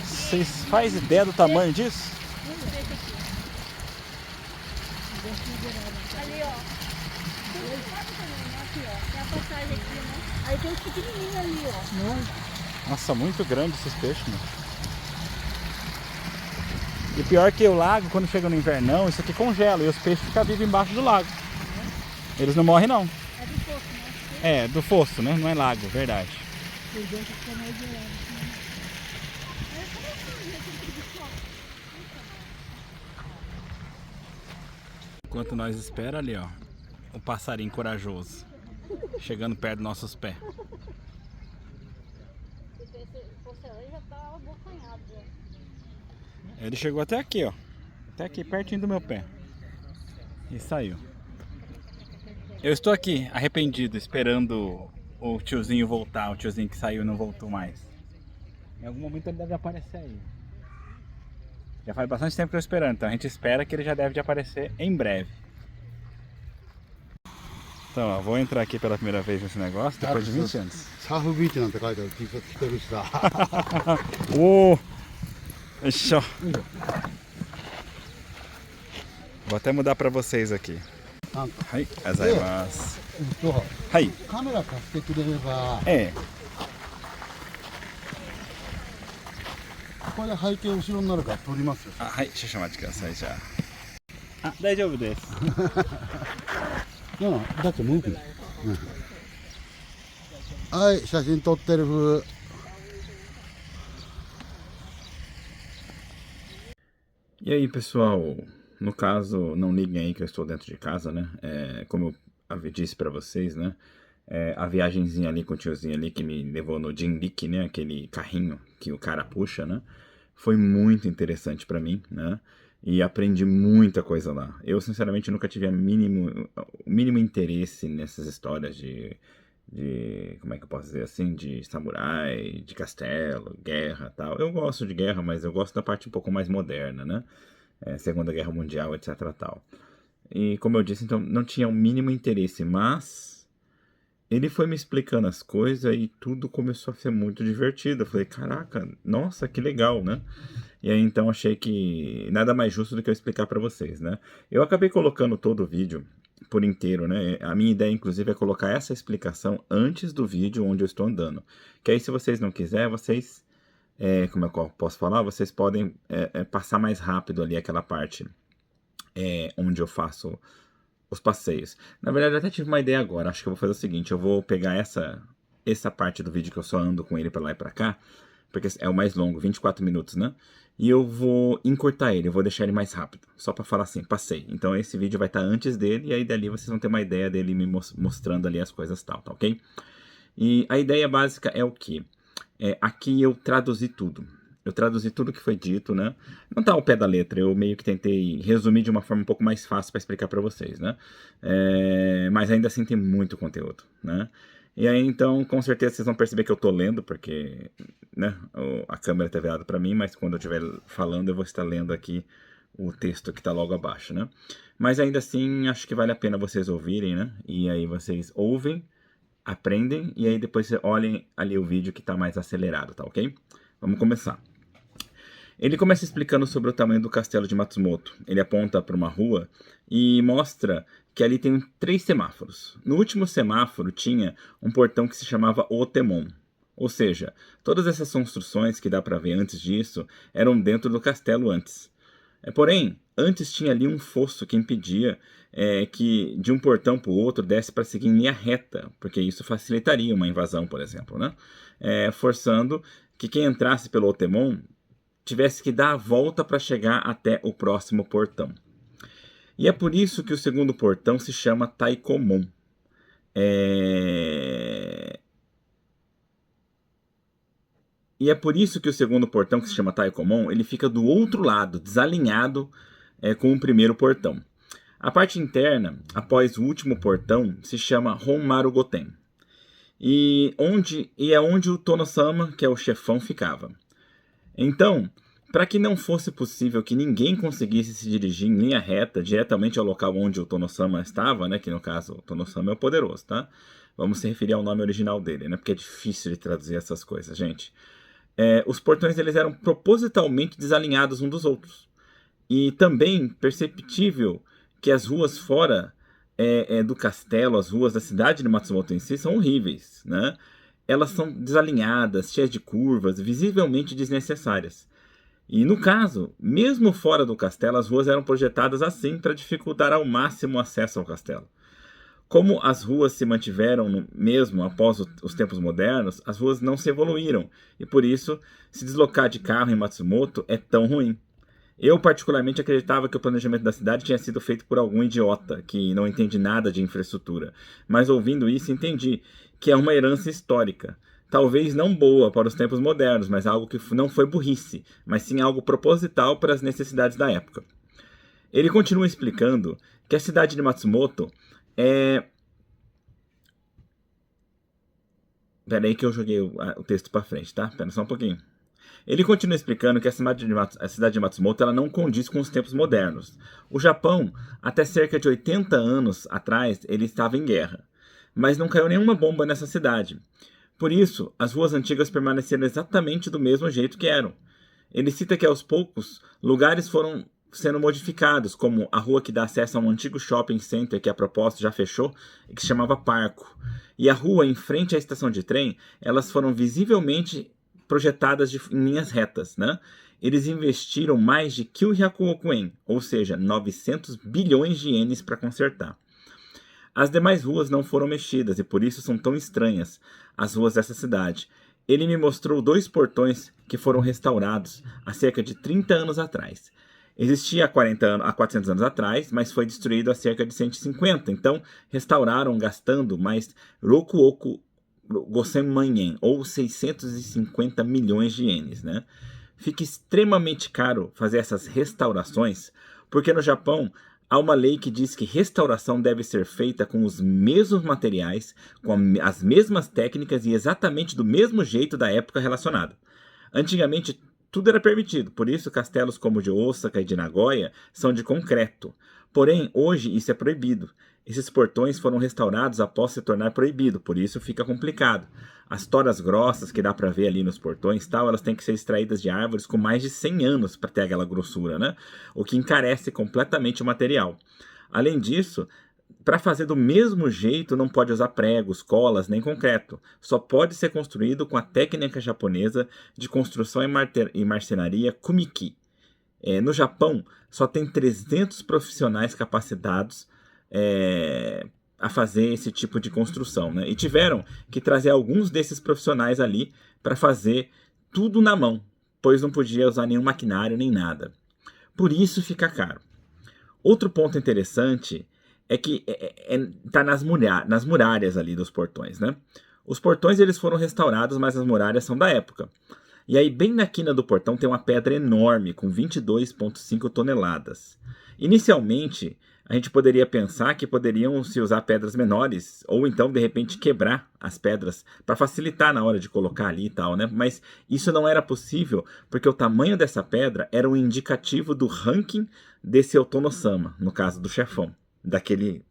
Vocês fazem ideia do tamanho disso? Ali, ó. Aqui, ó. Tem a passagem aqui, né? Aí tem os pequenininhos ali, ó. Nossa, muito grande esses peixes, mano. E pior que o lago, quando chega no invernão, isso aqui congela e os peixes ficam vivos embaixo do lago. Eles não morrem, não. É do fosso, né? Do fosso, né? Não é lago, verdade. Por dentro fica mais gelado, né? Enquanto nós espera ali, ó, o passarinho corajoso chegando perto dos nossos pés. Ele já tá abocanhado, já. Ele chegou até aqui, ó. Até aqui, pertinho do meu pé. E saiu. Eu estou aqui, arrependido, esperando o tiozinho voltar. O tiozinho que saiu e não voltou mais. Em algum momento ele deve aparecer aí. Já faz bastante tempo que eu estou esperando, então a gente espera que ele já deve aparecer em breve. Então, ó, vou entrar aqui pela primeira vez nesse negócio, depois de 20 anos. サーフビーチなんて書いてある T シャツ着てるしさ。おー、よいしょ。Vou até mudar para vocês aqui. なんかはい、ありがとうございます。とはい、カメラ貸してくれれば、これで背景後ろになるから撮りますよ。はい、少々お待ちください、じゃあ。大丈夫です。うんだってムービー。はい、写真撮ってる風。E aí, pessoal? No caso, não liguem aí que eu estou dentro de casa, né? Como eu disse pra vocês, né? A viagenzinha ali com o tiozinho ali que me levou no Jinbiki, né? Aquele carrinho que o cara puxa, né? Foi muito interessante pra mim, né? E aprendi muita coisa lá. Eu, sinceramente, nunca tive o mínimo interesse nessas histórias de... Como é que eu posso dizer assim? De samurai, de castelo, guerra e tal. Eu gosto de guerra, mas eu gosto da parte um pouco mais moderna, né? Segunda Guerra Mundial, etc. tal. E como eu disse, então, não tinha o mínimo interesse, mas ele foi me explicando as coisas e tudo começou a ser muito divertido. Eu falei, caraca, nossa, que legal, né? E aí então achei que nada mais justo do que eu explicar pra vocês, né? Eu acabei colocando todo o vídeo por inteiro, né? A minha ideia, inclusive, é colocar essa explicação antes do vídeo onde eu estou andando. Que aí, se vocês não quiserem, vocês, como eu posso falar, vocês podem passar mais rápido ali aquela parte onde eu faço os passeios. Na verdade, eu até tive uma ideia agora. Acho que eu vou fazer o seguinte, eu vou pegar essa parte do vídeo que eu só ando com ele pra lá e pra cá, porque é o mais longo, 24 minutos, né? E eu vou encurtar ele, eu vou deixar ele mais rápido, só pra falar assim, passei. Então esse vídeo vai estar antes dele, e aí dali vocês vão ter uma ideia dele me mostrando ali as coisas tal, tá ok? E a ideia básica é o quê? Aqui eu traduzi tudo. Eu traduzi tudo que foi dito, né? Não tá ao pé da letra, eu meio que tentei resumir de uma forma um pouco mais fácil para explicar para vocês, né? Mas ainda assim tem muito conteúdo, né? E aí, então, com certeza vocês vão perceber que eu tô lendo, porque, né, a câmera tá virada para mim, mas quando eu estiver falando eu vou estar lendo aqui o texto que tá logo abaixo, né? Mas ainda assim, acho que vale a pena vocês ouvirem, né? E aí vocês ouvem, aprendem, e aí depois vocês olhem ali o vídeo que tá mais acelerado, tá ok? Vamos começar. Ele começa explicando sobre o tamanho do castelo de Matsumoto. Ele aponta para uma rua e mostra que ali tem 3 semáforos. No último semáforo tinha um portão que se chamava Otemon. Ou seja, todas essas construções que dá para ver antes disso eram dentro do castelo antes. Porém, antes tinha ali um fosso que impedia que de um portão para o outro desse para seguir em linha reta, porque isso facilitaria uma invasão, por exemplo, né? Forçando que quem entrasse pelo Otemon tivesse que dar a volta para chegar até o próximo portão. E é por isso que o segundo portão se chama Taikomon. E é por isso que o segundo portão, que se chama Taikomon, ele fica do outro lado, desalinhado com o primeiro portão. A parte interna, após o último portão, se chama Honmaru Goten. E é onde o Tono-sama, que é o chefão, ficava. Então, para que não fosse possível que ninguém conseguisse se dirigir em linha reta diretamente ao local onde o Tono-sama estava, né, que no caso o Tono-sama é o poderoso, tá? Vamos se referir ao nome original dele, né, porque é difícil de traduzir essas coisas, gente. Os portões eles eram propositalmente desalinhados uns dos outros. E também perceptível que as ruas fora do castelo, as ruas da cidade de Matsumoto em si, são horríveis, né? Elas são desalinhadas, cheias de curvas, visivelmente desnecessárias. E no caso, mesmo fora do castelo, as ruas eram projetadas assim para dificultar ao máximo o acesso ao castelo. Como as ruas se mantiveram mesmo após os tempos modernos, as ruas não se evoluíram, e por isso, se deslocar de carro em Matsumoto é tão ruim. Eu particularmente acreditava que o planejamento da cidade tinha sido feito por algum idiota que não entende nada de infraestrutura, mas ouvindo isso entendi que é uma herança histórica. Talvez não boa para os tempos modernos, mas algo que não foi burrice, mas sim algo proposital para as necessidades da época. Ele continua explicando que a cidade de Matsumoto Pera aí que eu joguei o texto para frente, tá? Pera só um pouquinho. Ele continua explicando que a cidade de Matsumoto ela não condiz com os tempos modernos. O Japão, até cerca de 80 anos atrás, ele estava em guerra. Mas não caiu nenhuma bomba nessa cidade. Por isso, as ruas antigas permaneceram exatamente do mesmo jeito que eram. Ele cita que aos poucos, lugares foram sendo modificados, como a rua que dá acesso a um antigo shopping center que a propósito já fechou, e que se chamava Parco. E a rua em frente à estação de trem, elas foram visivelmente projetadas em linhas retas, né? Eles investiram mais de Kyūhyaku oku yen, ou seja, 900 bilhões de ienes para consertar. As demais ruas não foram mexidas e por isso são tão estranhas, as ruas dessa cidade. Ele me mostrou 2 portões que foram restaurados há cerca de 30 anos atrás. Existia há 400 anos atrás, mas foi destruído há cerca de 150. Então, restauraram gastando mais Roku Gosenman yen, ou 650 milhões de ienes, né? Fica extremamente caro fazer essas restaurações, porque no Japão há uma lei que diz que restauração deve ser feita com os mesmos materiais, com as mesmas técnicas e exatamente do mesmo jeito da época relacionada. Antigamente, tudo era permitido, por isso castelos como o de Osaka e de Nagoya são de concreto. Porém, hoje isso é proibido. Esses portões foram restaurados após se tornar proibido, por isso fica complicado. As toras grossas que dá para ver ali nos portões, elas têm que ser extraídas de árvores com mais de 100 anos para ter aquela grossura, né? O que encarece completamente o material. Além disso, para fazer do mesmo jeito, não pode usar pregos, colas, nem concreto. Só pode ser construído com a técnica japonesa de construção e marcenaria Kumiki. No Japão, só tem 300 profissionais capacitados a fazer esse tipo de construção, né? E tiveram que trazer alguns desses profissionais ali para fazer tudo na mão, pois não podia usar nenhum maquinário nem nada. Por isso fica caro. Outro ponto interessante é que tá nas muralhas ali dos portões, né? Os portões eles foram restaurados, mas as muralhas são da época. E aí bem na quina do portão tem uma pedra enorme com 22,5 toneladas. Inicialmente, a gente poderia pensar que poderiam se usar pedras menores, ou então de repente quebrar as pedras para facilitar na hora de colocar ali e tal, né? Mas isso não era possível porque o tamanho dessa pedra era um indicativo do ranking desse Otono-sama, no caso do chefão. Daquele,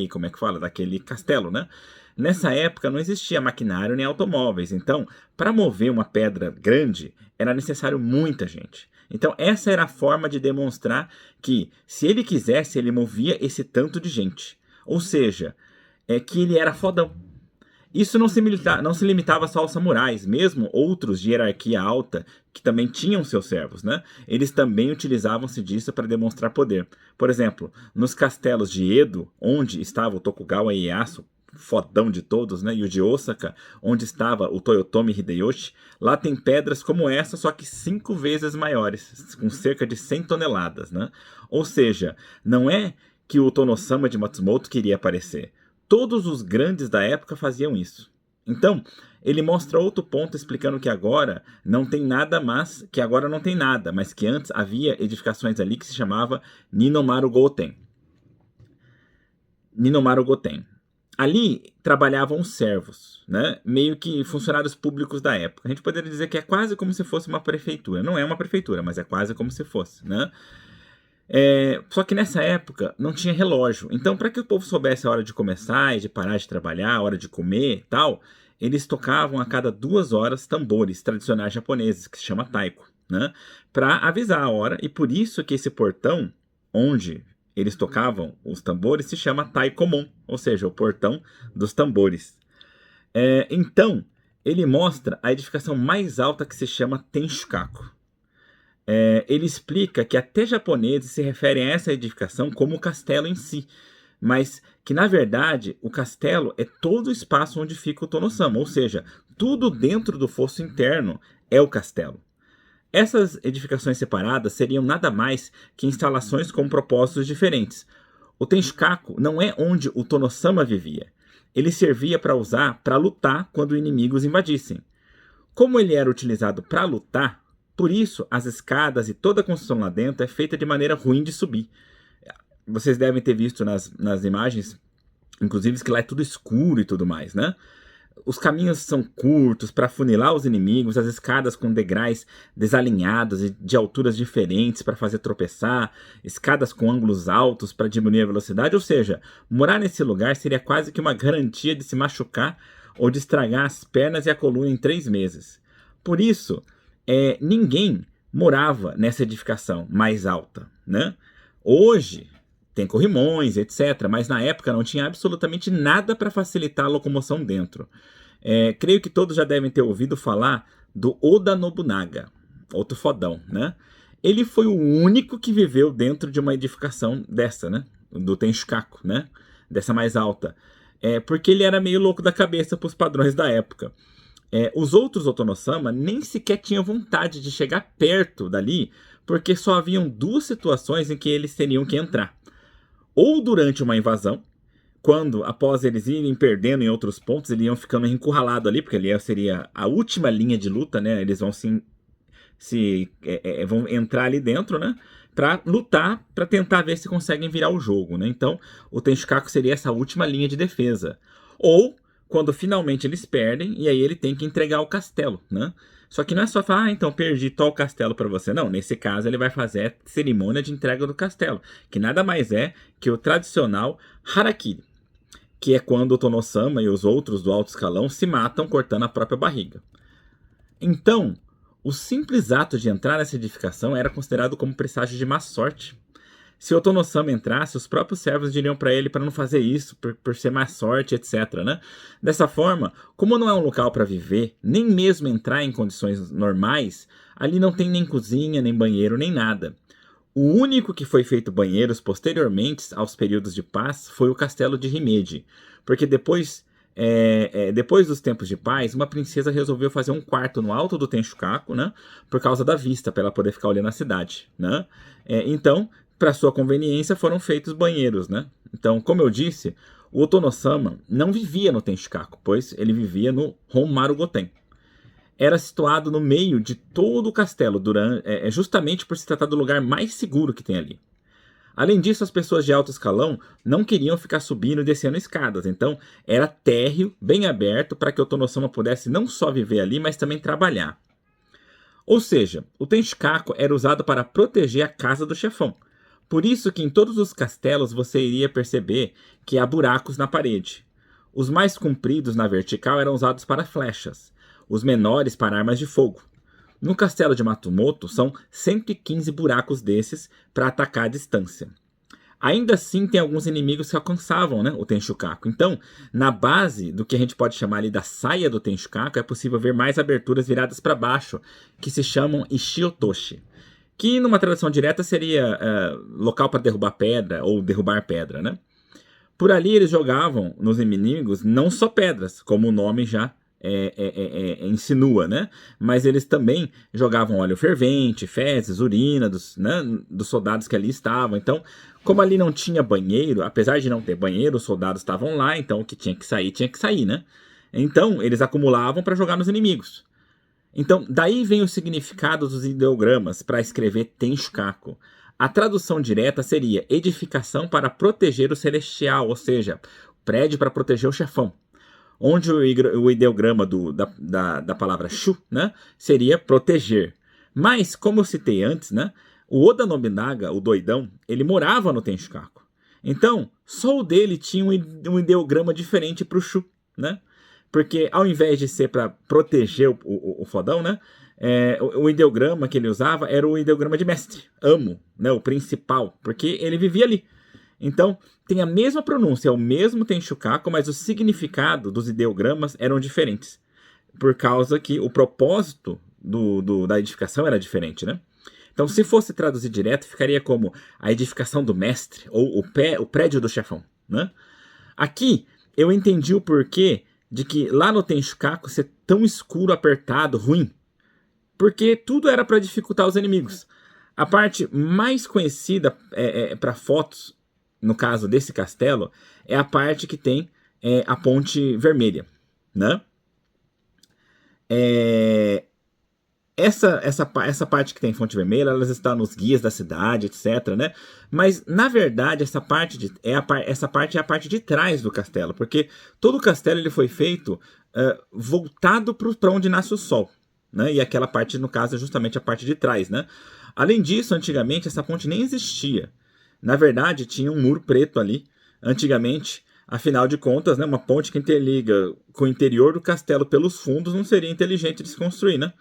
como é que fala? Daquele castelo, né? Nessa época não existia maquinário nem automóveis, então para mover uma pedra grande era necessário muita gente. Então essa era a forma de demonstrar que se ele quisesse ele movia esse tanto de gente. Ou seja, que ele era fodão. Isso não se limitava só aos samurais, mesmo outros de hierarquia alta, que também tinham seus servos, né? Eles também utilizavam-se disso para demonstrar poder. Por exemplo, nos castelos de Edo, onde estava o Tokugawa Ieyasu, fodão de todos, né? E o de Osaka, onde estava o Toyotomi Hideyoshi, lá tem pedras como essa, só que 5 vezes maiores, com cerca de 100 toneladas, né? Ou seja, não é que o Tono-sama de Matsumoto queria aparecer. Todos os grandes da época faziam isso. Então, ele mostra outro ponto explicando que agora não tem nada, mas que antes havia edificações ali que se chamava Ninomaru Goten. Ninomaru Goten. Ali trabalhavam os servos, né? Meio que funcionários públicos da época. A gente poderia dizer que é quase como se fosse uma prefeitura. Não é uma prefeitura, mas é quase como se fosse, né? Só que nessa época não tinha relógio. Então, para que o povo soubesse a hora de começar e de parar de trabalhar, a hora de comer e tal, eles tocavam a cada 2 horas tambores tradicionais japoneses, que se chama taiko, né? Para avisar a hora. E por isso que esse portão, onde eles tocavam os tambores, se chama Taikomon, ou seja, o portão dos tambores. Então, ele mostra a edificação mais alta que se chama Tenshukaku. Ele explica que até japoneses se referem a essa edificação como o castelo em si, mas que na verdade o castelo é todo o espaço onde fica o Tono-sama, ou seja, tudo dentro do fosso interno é o castelo. Essas edificações separadas seriam nada mais que instalações com propósitos diferentes. O Tenshukaku não é onde o Tono-sama vivia. Ele servia para lutar quando inimigos invadissem. Como ele era utilizado para lutar, por isso as escadas e toda a construção lá dentro é feita de maneira ruim de subir. Vocês devem ter visto nas imagens, inclusive, que lá é tudo escuro e tudo mais, né? Os caminhos são curtos para funilar os inimigos, as escadas com degraus desalinhados e de alturas diferentes para fazer tropeçar, escadas com ângulos altos para diminuir a velocidade, ou seja, morar nesse lugar seria quase que uma garantia de se machucar ou de estragar as pernas e a coluna em 3 meses. Por isso, ninguém morava nessa edificação mais alta, né? Hoje tem corrimões, etc., mas na época não tinha absolutamente nada para facilitar a locomoção dentro. Creio que todos já devem ter ouvido falar do Oda Nobunaga, outro fodão, né? Ele foi o único que viveu dentro de uma edificação dessa, né? Do Tenshukaku, né? Dessa mais alta. Porque ele era meio louco da cabeça para os padrões da época. Os outros Otono-sama nem sequer tinham vontade de chegar perto dali, porque só haviam 2 situações em que eles teriam que entrar. Ou durante uma invasão, quando após eles irem perdendo em outros pontos, eles iam ficando encurralados ali, porque ali seria a última linha de luta, né? Eles vão vão entrar ali dentro, né? Para lutar, para tentar ver se conseguem virar o jogo, né? Então, o Tenshukaku seria essa última linha de defesa. Ou quando finalmente eles perdem, e aí ele tem que entregar o castelo, né? Só que não é só falar, então perdi tal castelo para você. Não, nesse caso ele vai fazer a cerimônia de entrega do castelo, que nada mais é que o tradicional harakiri, que é quando o Tono-sama e os outros do alto escalão se matam cortando a própria barriga. Então, o simples ato de entrar nessa edificação era considerado como presságio de má sorte. se o Tonosama entrasse, os próprios servos diriam para ele para não fazer isso, por ser má sorte, etc. Né? Dessa forma, como não é um local para viver, nem mesmo entrar em condições normais, ali não tem nem cozinha, nem banheiro, nem nada. O único que foi feito banheiros posteriormente aos períodos de paz foi o castelo de Himeji, porque depois dos tempos de paz, uma princesa resolveu fazer um quarto no alto do Tenchukaku, né, por causa da vista, para ela poder ficar olhando a cidade. Né? Então, para sua conveniência, foram feitos banheiros. Né? Então, como eu disse, o Tonosama não vivia no Tenchukaku, pois ele vivia no Honmaru Goten. Era situado no meio de todo o castelo, justamente por se tratar do lugar mais seguro que tem ali. Além disso, as pessoas de alto escalão não queriam ficar subindo e descendo escadas, então era térreo, bem aberto, para que o Tonosama pudesse não só viver ali, mas também trabalhar. Ou seja, o Tenchukaku era usado para proteger a casa do chefão. Por isso que em todos os castelos você iria perceber que há buracos na parede. Os mais compridos na vertical eram usados para flechas, os menores para armas de fogo. No castelo de Matsumoto, são 115 buracos desses para atacar à distância. Ainda assim, tem alguns inimigos que alcançavam, né, o Tenchukaku. Então, na base do que a gente pode chamar ali da saia do Tenchukaku, é possível ver mais aberturas viradas para baixo, que se chamam Ishiotoshi, que numa tradução direta seria local para derrubar pedra ou derrubar pedra. Né? Por ali eles jogavam nos inimigos não só pedras, como o nome já insinua, né? Mas eles também jogavam óleo fervente, fezes, urina dos soldados que ali estavam. Então, como ali não tinha banheiro, apesar de não ter banheiro, os soldados estavam lá, então o que tinha que sair, né? Então, eles acumulavam para jogar nos inimigos. Então, daí vem o significado dos ideogramas para escrever Tenchukaku. A tradução direta seria edificação para proteger o celestial, ou seja, prédio para proteger o chefão. Onde o ideograma da palavra Shu, né, seria proteger. Mas, como eu citei antes, né, o Oda Nobunaga, o doidão, ele morava no Tenchukaku. Então, só o dele tinha um ideograma diferente para o Shu. Né? Porque ao invés de ser para proteger o fodão, né, o ideograma que ele usava era o ideograma de mestre, amo, né, o principal, porque ele vivia ali. Então, tem a mesma pronúncia, é o mesmo Tenchukaku, mas o significado dos ideogramas eram diferentes. Por causa que o propósito da edificação era diferente, né? Então, se fosse traduzir direto, ficaria como a edificação do mestre, ou o prédio do chefão, né? Aqui, eu entendi o porquê de que lá no Tenchukaku ser tão escuro, apertado, ruim. Porque tudo era para dificultar os inimigos. A parte mais conhecida para fotos, no caso desse castelo, é a parte que tem a ponte vermelha, né? Essa parte que tem fonte vermelha, elas estão nos guias da cidade, etc, né? Mas, na verdade, essa parte é a parte de trás do castelo, porque todo o castelo ele foi feito voltado para onde nasce o sol, né? E aquela parte, no caso, é justamente a parte de trás, né? Além disso, antigamente, essa ponte nem existia. Na verdade, tinha um muro preto ali, antigamente. Afinal de contas, né, uma ponte que interliga com o interior do castelo pelos fundos não seria inteligente de se construir, né?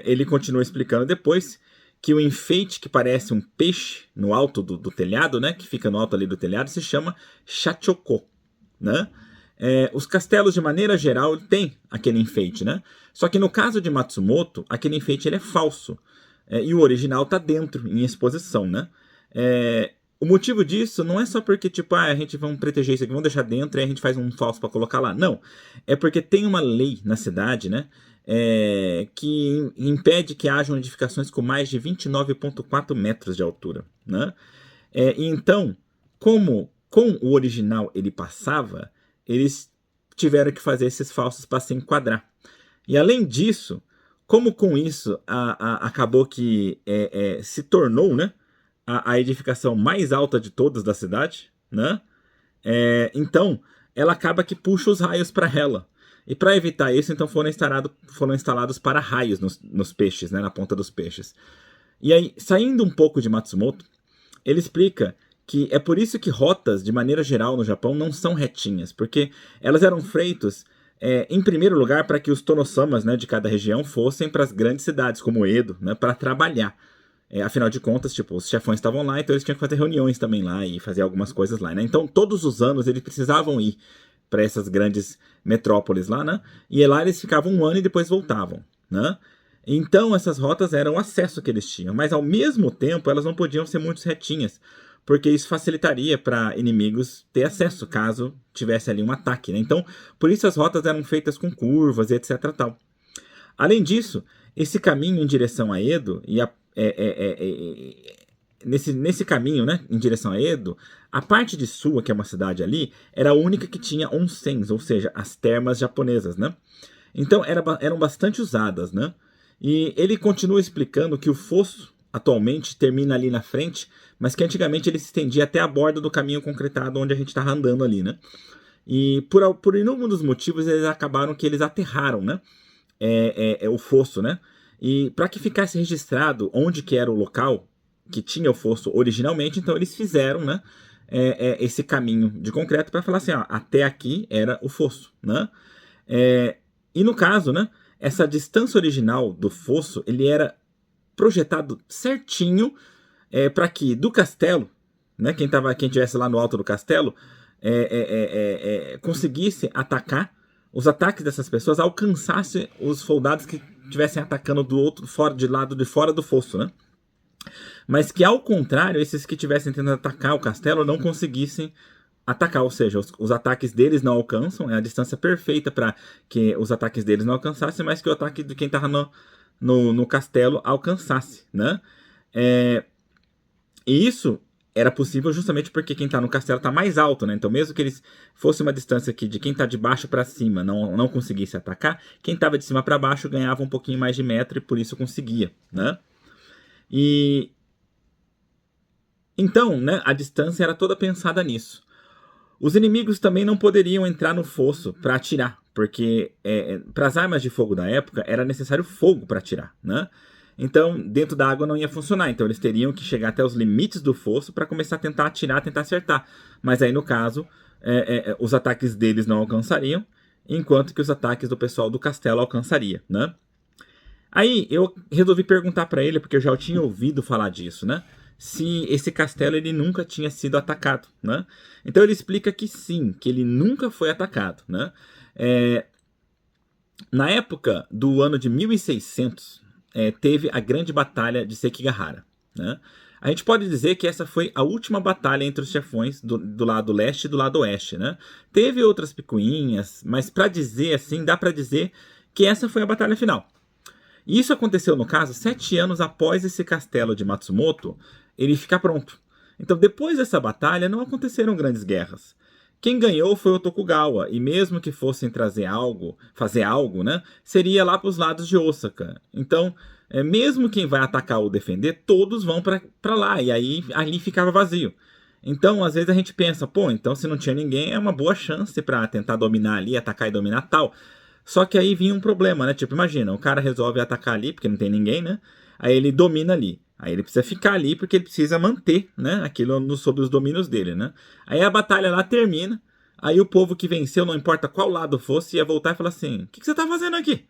Ele continua explicando depois que o enfeite que parece um peixe no alto do telhado, né, que fica no alto ali do telhado, se chama shachoko, né? Os castelos, de maneira geral, têm aquele enfeite, né? Só que no caso de Matsumoto, aquele enfeite ele é falso. E o original está dentro, em exposição, né? O motivo disso não é só porque, tipo, a gente vai proteger isso aqui, vamos deixar dentro e a gente faz um falso para colocar lá. Não. É porque tem uma lei na cidade, né? Que impede que hajam edificações com mais de 29,4 metros de altura, né? Então, como com o original ele passava, eles tiveram que fazer esses falsos para se enquadrar. E além disso, como com isso acabou que se tornou, né, a edificação mais alta de todas da cidade, né? Então, ela acaba que puxa os raios para ela. E para evitar isso, então foram instalados para-raios nos peixes, né, na ponta dos peixes. E aí, saindo um pouco de Matsumoto, ele explica que é por isso que rotas, de maneira geral, no Japão, não são retinhas, porque elas eram feitas, em primeiro lugar, para que os Tonosamas, né, de cada região fossem para as grandes cidades, como Edo, né, para trabalhar. Afinal de contas, tipo, os chefões estavam lá, então eles tinham que fazer reuniões também lá e fazer algumas coisas lá, né? Então, todos os anos eles precisavam ir para essas grandes metrópoles lá, né? E lá eles ficavam um ano e depois voltavam, né? Então, essas rotas eram o acesso que eles tinham, mas ao mesmo tempo elas não podiam ser muito retinhas, porque isso facilitaria para inimigos ter acesso caso tivesse ali um ataque, né? Então, por isso as rotas eram feitas com curvas e etc. tal. Além disso, esse caminho em direção a Edo nesse caminho, né, em direção a Edo, a parte de Suwa, que é uma cidade ali, era a única que tinha onsens, ou seja, as termas japonesas, né? Então eram bastante usadas, né? E ele continua explicando que o fosso atualmente termina ali na frente, mas que antigamente ele se estendia até a borda do caminho concretado onde a gente estava andando ali, né? E por inúmeros motivos eles acabaram que eles aterraram, né? O fosso, né? E para que ficasse registrado onde que era o local que tinha o fosso originalmente, então eles fizeram, né, esse caminho de concreto para falar assim, ó, até aqui era o fosso, né? E no caso, né, essa distância original do fosso, ele era projetado certinho para que do castelo, né, quem estivesse lá no alto do castelo, conseguisse atacar, os ataques dessas pessoas alcançassem os soldados que estivessem atacando do lado de fora do fosso, né? Mas que, ao contrário, esses que estivessem tentando atacar o castelo não conseguissem atacar, ou seja, os ataques deles não alcançam, é a distância perfeita para que os ataques deles não alcançassem, mas que o ataque de quem estava no castelo alcançasse, né? E isso era possível justamente porque quem está no castelo está mais alto, né? Então, mesmo que eles fosse uma distância aqui de quem está de baixo para cima não conseguisse atacar, quem estava de cima para baixo ganhava um pouquinho mais de metro e por isso conseguia, né? E então, né, a distância era toda pensada nisso. Os inimigos também não poderiam entrar no fosso para atirar, porque para as armas de fogo da época era necessário fogo para atirar, né? Então, dentro da água não ia funcionar. Então, eles teriam que chegar até os limites do fosso para começar a tentar atirar, tentar acertar. Mas aí, no caso, os ataques deles não alcançariam, enquanto que os ataques do pessoal do castelo alcançaria, né? Aí, eu resolvi perguntar para ele, porque eu já tinha ouvido falar disso, né? Se esse castelo ele nunca tinha sido atacado, né? Então, ele explica que sim, que ele nunca foi atacado, né? Na época do ano de 1600... teve a grande batalha de Sekigahara, né? A gente pode dizer que essa foi a última batalha entre os chefões do lado leste e do lado oeste, né? Teve outras picuinhas, mas para dizer assim, dá para dizer que essa foi a batalha final. E isso aconteceu, no caso, 7 anos após esse castelo de Matsumoto ele ficar pronto. Então, depois dessa batalha, não aconteceram grandes guerras. Quem ganhou foi o Tokugawa, e mesmo que fossem fazer algo, né, seria lá para os lados de Osaka. Então, mesmo quem vai atacar ou defender, todos vão para lá, e aí ali ficava vazio. Então, às vezes a gente pensa, pô, então se não tinha ninguém, é uma boa chance para tentar dominar ali, atacar e dominar tal. Só que aí vinha um problema, né? Tipo, imagina, o cara resolve atacar ali, porque não tem ninguém, né? Aí ele domina ali. Aí ele precisa ficar ali porque ele precisa manter, né, aquilo sob os domínios dele, né? Aí a batalha lá termina, aí o povo que venceu, não importa qual lado fosse, ia voltar e falar assim, o que você tá fazendo aqui?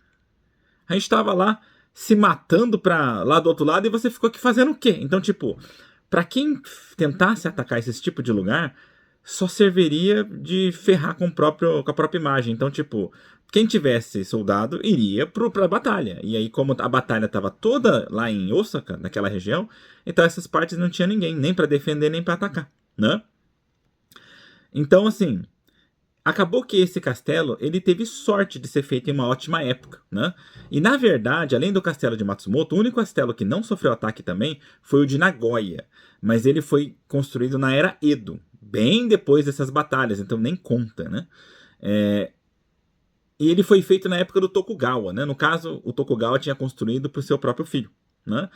A gente tava lá se matando lá do outro lado e você ficou aqui fazendo o quê? Então, tipo, pra quem tentasse atacar esse tipo de lugar, só serviria de ferrar com a própria imagem. Então, tipo, quem tivesse soldado iria pra batalha. E aí, como a batalha estava toda lá em Osaka, naquela região, então essas partes não tinha ninguém, nem para defender, nem para atacar, né? Então, assim, acabou que esse castelo, ele teve sorte de ser feito em uma ótima época, né? E, na verdade, além do castelo de Matsumoto, o único castelo que não sofreu ataque também foi o de Nagoya. Mas ele foi construído na era Edo, bem depois dessas batalhas, então nem conta, né? E ele foi feito na época do Tokugawa, né? No caso, o Tokugawa tinha construído para o seu próprio filho, né?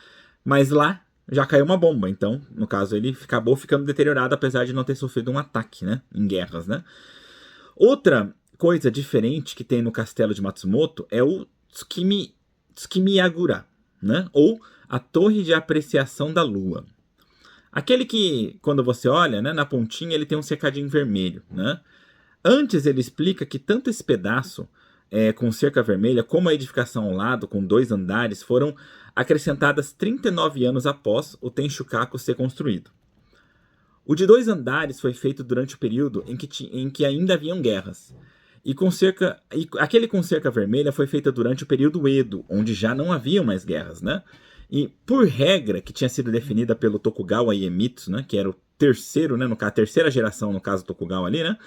Mas lá já caiu uma bomba, então, no caso, ele acabou ficando deteriorado, apesar de não ter sofrido um ataque, né? Em guerras, né? Outra coisa diferente que tem no castelo de Matsumoto é o Tsukimiyagura, né? Ou a Torre de Apreciação da Lua. Aquele que, quando você olha, né, na pontinha, ele tem um cercadinho vermelho, né? Antes ele explica que tanto esse pedaço com cerca vermelha como a edificação ao lado, com 2 andares, foram acrescentadas 39 anos após o Tenshukaku ser construído. O de 2 andares foi feito durante o período em que ainda haviam guerras. Aquele com cerca vermelha foi feito durante o período Edo, onde já não haviam mais guerras, né? E por regra que tinha sido definida pelo Tokugawa Iemitsu, né, que era o terceiro, né, a terceira geração, no caso Tokugawa ali, né,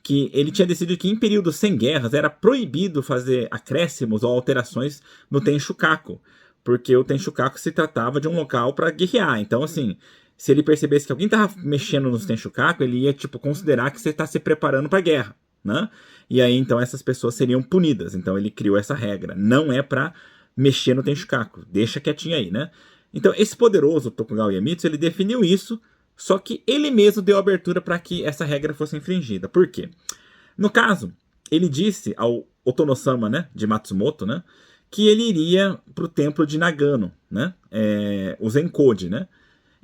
que ele tinha decidido que em períodos sem guerras era proibido fazer acréscimos ou alterações no Tenshukaku, porque o Tenshukaku se tratava de um local para guerrear. Então, assim, se ele percebesse que alguém estava mexendo nos Tenshukaku, ele ia, tipo, considerar que você está se preparando para a guerra, né? E aí, então, essas pessoas seriam punidas. Então, ele criou essa regra. Não é para mexer no Tenshukaku. Deixa quietinho aí, né? Então, esse poderoso Tokugawa Iemitsu, ele definiu isso, só que ele mesmo deu abertura para que essa regra fosse infringida. Por quê? No caso, ele disse ao Otono-sama, né, de Matsumoto, né, que ele iria para o templo de Nagano, né, o Zenkōji, né,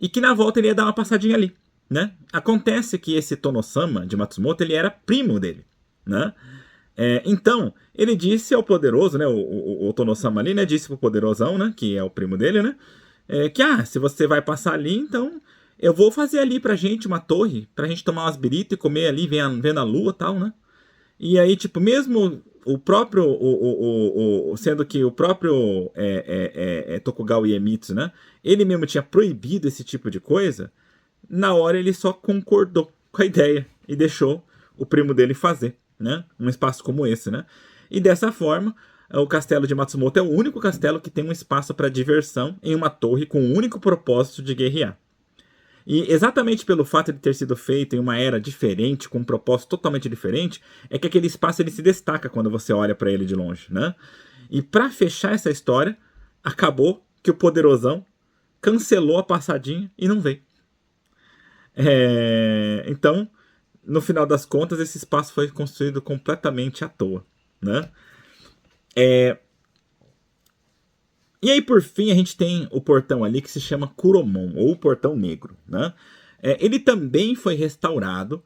e que na volta ele ia dar uma passadinha ali, né. Acontece que esse Tono-sama de Matsumoto, ele era primo dele, né. Então, ele disse ao poderoso, né, o Tono-sama ali, né, disse pro poderosão, né, que é o primo dele, né, que, se você vai passar ali, então eu vou fazer ali pra gente uma torre, pra gente tomar umas biritas e comer ali, vendo a lua e tal, né. E aí, tipo, mesmo o próprio, sendo que o próprio Tokugawa Iemitsu, né, ele mesmo tinha proibido esse tipo de coisa, na hora ele só concordou com a ideia e deixou o primo dele fazer, né, um espaço como esse, né. E dessa forma, o castelo de Matsumoto é o único castelo que tem um espaço para diversão em uma torre com o único propósito de guerrear. E exatamente pelo fato de ter sido feito em uma era diferente, com um propósito totalmente diferente, é que aquele espaço ele se destaca quando você olha para ele de longe, né? E para fechar essa história, acabou que o poderosão cancelou a passadinha e não veio. Então, no final das contas, esse espaço foi construído completamente à toa, né? E aí, por fim, a gente tem o portão ali que se chama Kuromon, ou Portão Negro, né? Ele também foi restaurado,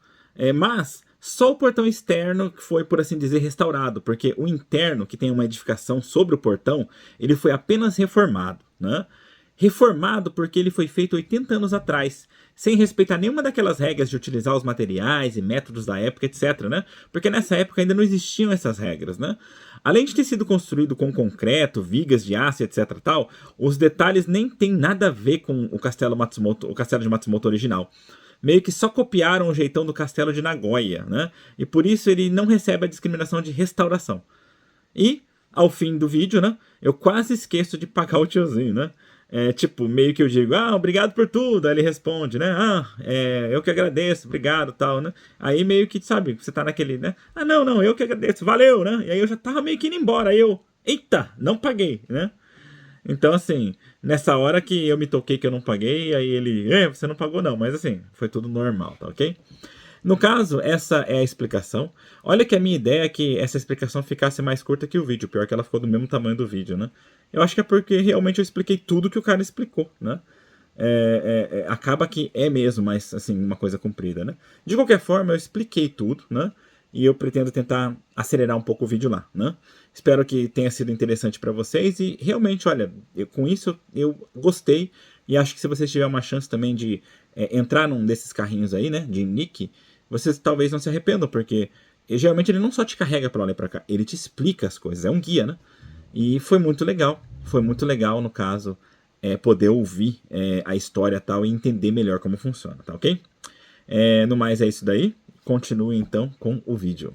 mas só o portão externo que foi, por assim dizer, restaurado, porque o interno, que tem uma edificação sobre o portão, ele foi apenas reformado, né? Reformado porque ele foi feito 80 anos atrás, sem respeitar nenhuma daquelas regras de utilizar os materiais e métodos da época, etc, né? Porque nessa época ainda não existiam essas regras, né? Além de ter sido construído com concreto, vigas de aço, etc tal, os detalhes nem tem nada a ver com o castelo de Matsumoto original. Meio que só copiaram o jeitão do castelo de Nagoya, né? E por isso ele não recebe a discriminação de restauração. E, ao fim do vídeo, né? Eu quase esqueço de pagar o tiozinho, né? Tipo, meio que eu digo, obrigado por tudo. Aí ele responde, né? Eu que agradeço, obrigado, tal, né? Aí meio que, sabe, você tá naquele, né? Não, eu que agradeço, valeu, né? E aí eu já tava meio que indo embora. Aí eu, eita, não paguei, né? Então, assim, nessa hora que eu me toquei que eu não paguei, aí ele, você não pagou não, mas assim, foi tudo normal, tá ok? No caso, essa é a explicação. Olha que a minha ideia é que essa explicação ficasse mais curta que o vídeo. Pior que ela ficou do mesmo tamanho do vídeo, né? Eu acho que é porque realmente eu expliquei tudo que o cara explicou, né? Acaba que é mesmo, mas assim, uma coisa comprida, né? De qualquer forma, eu expliquei tudo, né? E eu pretendo tentar acelerar um pouco o vídeo lá, né? Espero que tenha sido interessante para vocês e realmente, olha, com isso eu gostei e acho que se vocês tiverem uma chance também de entrar num desses carrinhos aí, né, de Nick, vocês talvez não se arrependam, porque geralmente ele não só te carrega para lá e para cá, ele te explica as coisas, é um guia, né? E foi muito legal, no caso, poder ouvir a história tal e entender melhor como funciona, tá ok? No mais é isso daí, continue então com o vídeo.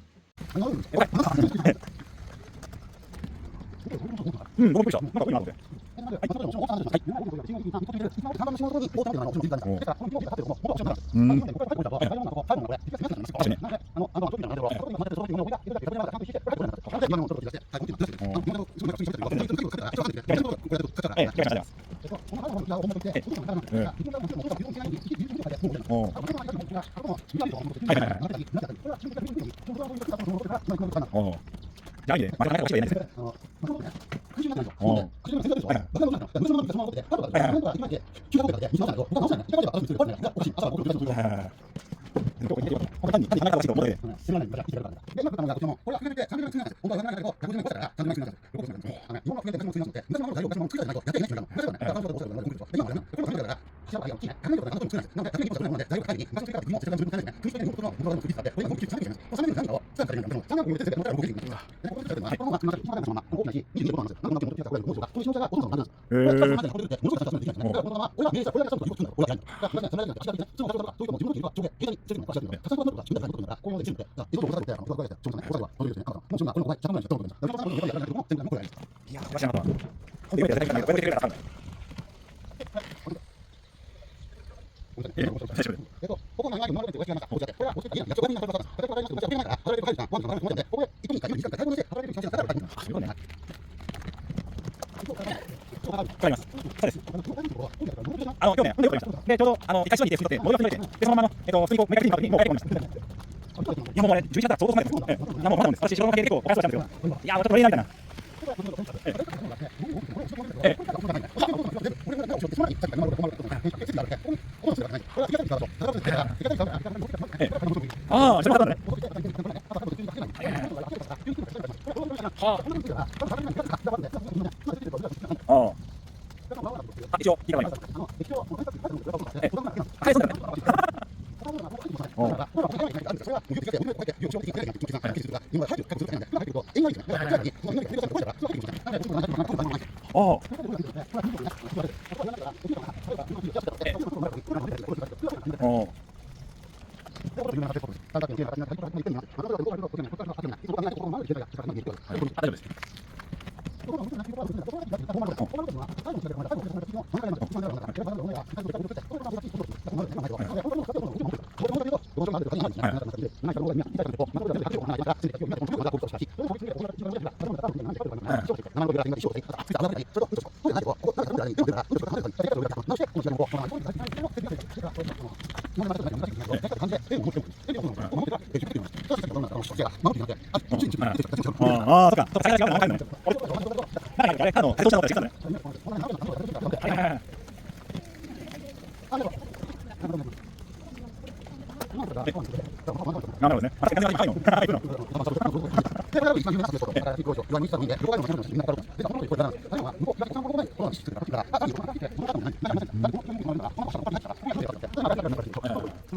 単に考え方が違うもので。知らないんだから、で、これはこれは含めて300年なんです。本当は300年だけど、150年越したから300年なんです。日本の含めて私も継ぎますので、昔の材料、昔の作りたいないとやっていないんですよ。昔はね、これは今までね、これは考えたから、柱は大きいね。考えたから何とも作れないです。なので、100年以上作れないので、材料が帰りに、昔の作り方でも自分の考えてね、国で日本の僕らの国立だって、これが僕300年です。300年何かを使うからいいんだけど、300年を言ってて、僕ら僕できるんです。で、ここで使うのは、このまま、このまま、大きなし、22個なんですよ。なんか持ってきたこれの工場が、この仕事がほとんどなんです。これはまずこれで、ものすごい形できないんですね。だからこのまま、俺は明治これがちゃんと作るんだ。俺はやるんだ。だからそれだけ足ができない。その方がそういうの自分の国は上下平にしてるのが足ができない。重なることが自分だけのことだから、こういうので自分で、だから、一度僕がこうやって、ちょっとね、これはそういうですね。もちろんこの場合、100万円しか取ることない。だから、その場合、やらないけども、全然これはやる。いやー、知らなかった。ほんで、やりたいから、これでくれたらあかんの。ここの長い丸めておやりました。これは、これは、やつがみんなこれは、これは、これは、これは、これは、これは、これは、これは、これは、一分に1回、4時間、最後まで、これで、働いてる人たちが、そういうことね。わかります。そうです。今日ね、で、わかりました。で、ちょうど、一回島にいて、で、戻りて、で、そのまま普通にこう、メガネにもう帰ってきました。いや、もうね、11月から相当困ってます。いや、もう困ってます。私、仕事の関係で結構お話ししたんですけど、いや、ちょっとこれいないみたいな。ああ、知らなかったね。一応、聞いた方がいいます。はい、そうだね。ああ、そっか。そっか、最初は違うの。なんかあれ、解凍したのが違ったね。なるほどね。あ、手紙がいいの。はい、行くの。大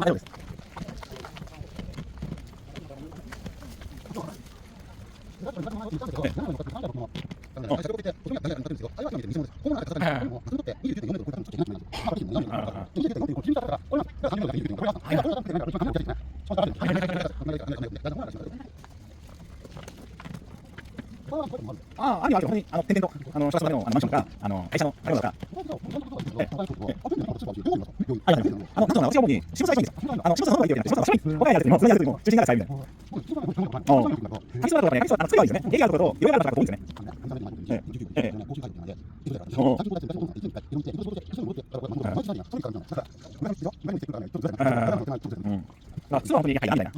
丈夫です。ああ、あるよ、本当に、点々と、小学生のマンションとか、会社の建物とか。なんとな、私は主に、仕事最初にです。仕事の方がいいよ、仕事の場所に、他にやるときも、それやるときも、中心があるみたいな。会社だとね、会社は強いですね。家があるところと、いろいろあるところが多いですね。あ、実は本当に入らないみたいな。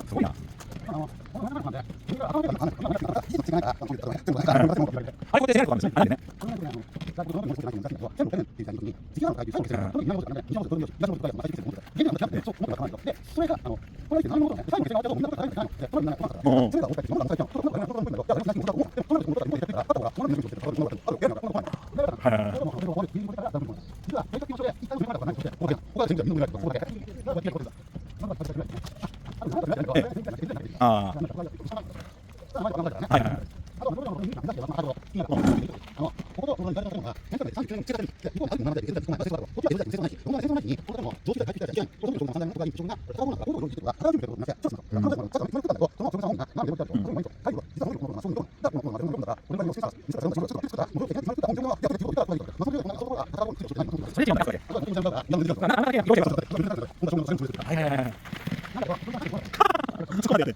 すごいな。あれ、これでやるとかあるんですね。あれね。あそこまでやって。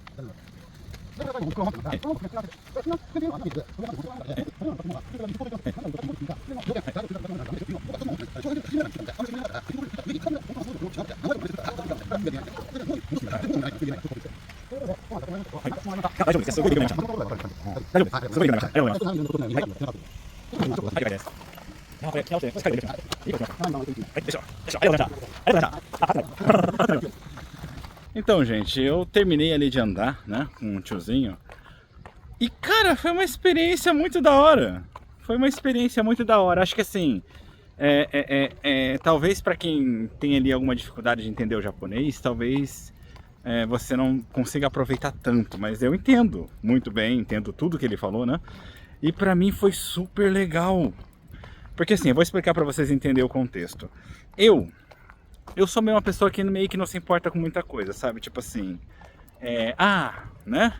Então, gente, eu terminei ali de andar, né, com um tiozinho. E, cara, foi uma experiência muito da hora. Foi uma experiência muito da hora. Acho que assim, talvez para quem tem ali alguma dificuldade de entender o japonês, talvez você não consiga aproveitar tanto. Mas eu entendo muito bem, entendo tudo que ele falou, né? E pra mim foi super legal. Porque assim, eu vou explicar pra vocês entenderem o contexto. Eu sou meio uma pessoa que meio que não se importa com muita coisa, sabe? Tipo assim, né?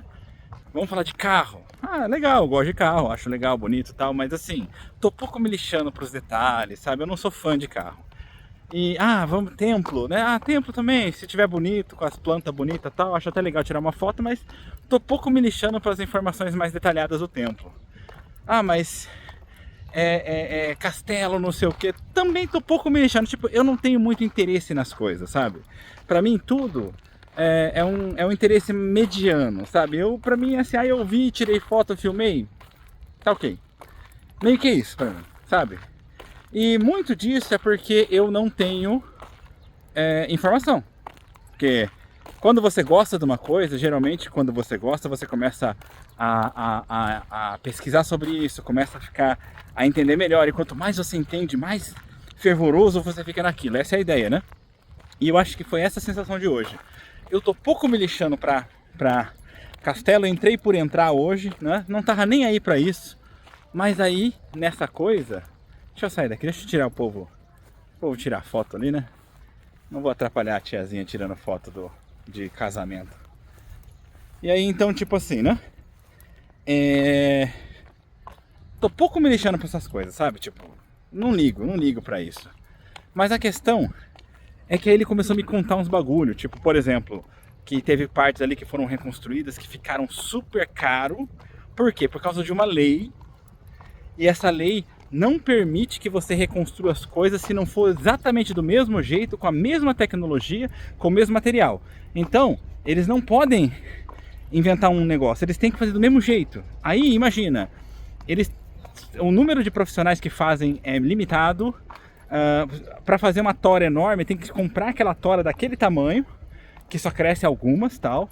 Vamos falar de carro. Ah, legal, eu gosto de carro, acho legal, bonito e tal, mas assim, tô pouco me lixando pros detalhes, sabe? Eu não sou fã de carro. E, vamos, templo, né? Templo também, se tiver bonito, com as plantas bonitas e tal, acho até legal tirar uma foto, mas tô pouco me lixando para as informações mais detalhadas do templo. Mas castelo, não sei o que, também tô pouco me lixando, tipo, eu não tenho muito interesse nas coisas, sabe? Pra mim tudo é um interesse mediano, sabe? Pra mim, assim, eu vi, tirei foto, filmei, tá ok. Meio que isso pra mim, sabe? E muito disso é porque eu não tenho informação. Porque quando você gosta de uma coisa, geralmente quando você gosta, você começa a pesquisar sobre isso, começa a entender melhor. E quanto mais você entende, mais fervoroso você fica naquilo. Essa é a ideia, né? E eu acho que foi essa a sensação de hoje. Eu tô pouco me lixando pra castelo, entrei por entrar hoje, né? Não tava nem aí pra isso. Mas aí, nessa coisa... Deixa eu sair daqui, deixa eu tirar o povo tirar foto ali, né? Não vou atrapalhar a tiazinha tirando foto de casamento. E aí, então, tipo assim, né? Tô pouco me lixando pra essas coisas, sabe? Tipo, não ligo pra isso. Mas a questão é que aí ele começou a me contar uns bagulho, tipo, por exemplo, que teve partes ali que foram reconstruídas que ficaram super caro. Por quê? Por causa de uma lei. E essa lei não permite que você reconstrua as coisas se não for exatamente do mesmo jeito, com a mesma tecnologia, com o mesmo material. Então, eles não podem inventar um negócio, eles têm que fazer do mesmo jeito. Aí, imagina, o número de profissionais que fazem é limitado. Para fazer uma tora enorme, tem que comprar aquela tora daquele tamanho, que só cresce algumas, tal.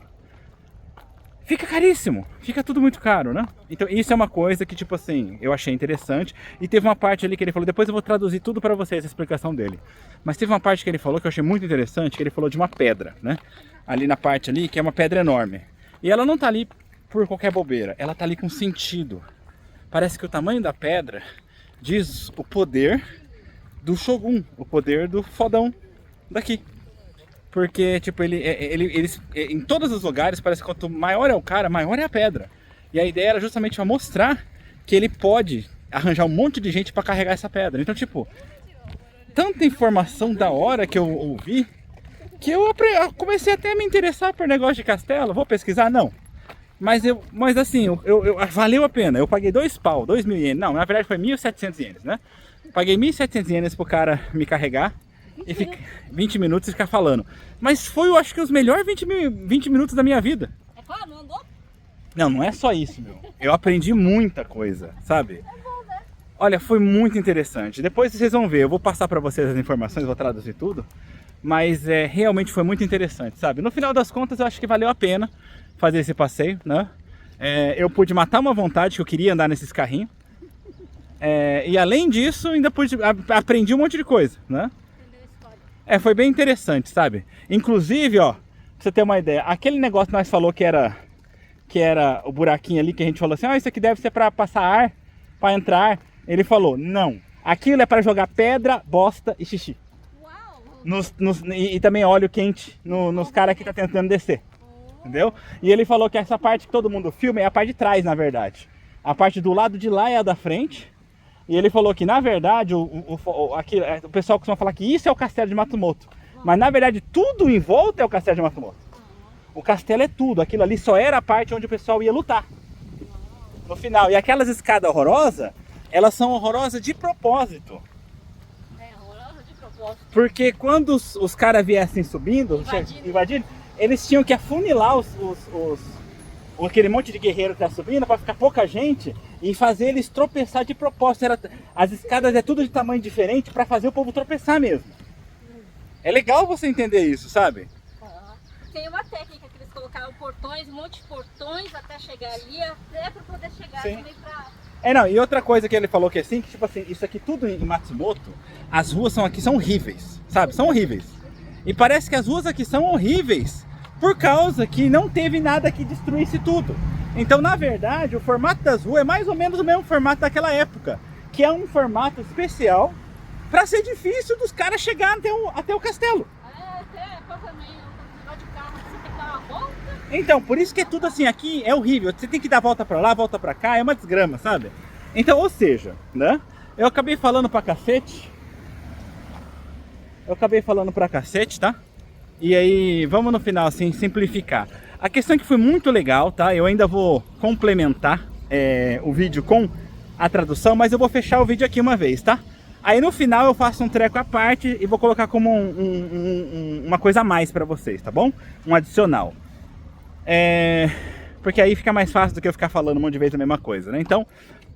Fica caríssimo, fica tudo muito caro, né? Então isso é uma coisa que, tipo assim, eu achei interessante. E teve uma parte ali que ele falou, depois eu vou traduzir tudo pra vocês, a explicação dele. Mas teve uma parte que ele falou que eu achei muito interessante, que ele falou de uma pedra, né? Ali na parte ali, que é uma pedra enorme. E ela não tá ali por qualquer bobeira, ela tá ali com sentido. Parece que o tamanho da pedra diz o poder do Shogun, o poder do fodão daqui. Porque, tipo, eles em todos os lugares parece que quanto maior é o cara, maior é a pedra. E a ideia era justamente para mostrar que ele pode arranjar um monte de gente para carregar essa pedra. Então, tipo, tanta informação da hora que eu ouvi, que eu comecei até a me interessar por negócio de castelo. Vou pesquisar? Não. Mas assim, valeu a pena. Eu paguei 2.000 ienes. Não, na verdade foi 1.700 ienes, né? Paguei 1.700 ienes pro cara me carregar. E fica 20 minutos e ficar falando. Mas foi, eu acho que os melhores 20 minutos da minha vida. É claro, não andou? Não é só isso, meu. Eu aprendi muita coisa, sabe? Olha, foi muito interessante. Depois vocês vão ver, eu vou passar pra vocês as informações, vou traduzir tudo. Mas realmente foi muito interessante, sabe? No final das contas, eu acho que valeu a pena fazer esse passeio, né? Eu pude matar uma vontade que eu queria andar nesses carrinhos. E além disso, ainda aprendi um monte de coisa, né? Foi bem interessante, sabe? Inclusive, ó, pra você ter uma ideia, aquele negócio que nós falou que era o buraquinho ali, que a gente falou assim, isso aqui deve ser pra passar ar, pra entrar. Ele falou, não, aquilo é pra jogar pedra, bosta e xixi. Uau! E também óleo quente nos caras que tá tentando descer. Entendeu? E ele falou que essa parte que todo mundo filma é a parte de trás, na verdade. A parte do lado de lá é a da frente. E ele falou que, na verdade, o pessoal costuma falar que isso é o castelo de Matsumoto. Mas, na verdade, tudo em volta é o castelo de Matsumoto. O castelo é tudo, aquilo ali só era a parte onde o pessoal ia lutar. No final. E aquelas escadas horrorosas, elas são horrorosas de propósito. É, horrorosa de propósito. Porque quando os caras viessem subindo, invadindo, eles tinham que afunilar aquele monte de guerreiro que tá subindo para ficar pouca gente e fazer eles tropeçar de propósito. As escadas é tudo de tamanho diferente para fazer o povo tropeçar mesmo. É legal você entender isso, sabe? Tem uma técnica que eles colocaram portões, um monte de portões até chegar ali, até para poder chegar também pra... Não, e outra coisa que ele falou que assim, que tipo assim, isso aqui tudo em Matsumoto, as ruas aqui são horríveis, sabe? São horríveis. E parece que as ruas aqui são horríveis por causa que não teve nada que destruísse tudo. Então, na verdade, o formato das ruas é mais ou menos o mesmo formato daquela época, que é um formato especial para ser difícil dos caras chegarem até o castelo. Até também, um negócio de carro, você tem que dar uma volta. Então, por isso que é tudo assim, aqui é horrível. Você tem que dar volta pra lá, volta pra cá, é uma desgrama, sabe? Então, ou seja, né? Eu acabei falando pra cacete. Tá? E aí, vamos no final, assim, simplificar. A questão é que foi muito legal, tá? Eu ainda vou complementar o vídeo com a tradução, mas eu vou fechar o vídeo aqui uma vez, tá? Aí no final eu faço um treco à parte e vou colocar como uma coisa a mais pra vocês, tá bom? Um adicional. Porque aí fica mais fácil do que eu ficar falando um monte de vezes a mesma coisa, né? Então,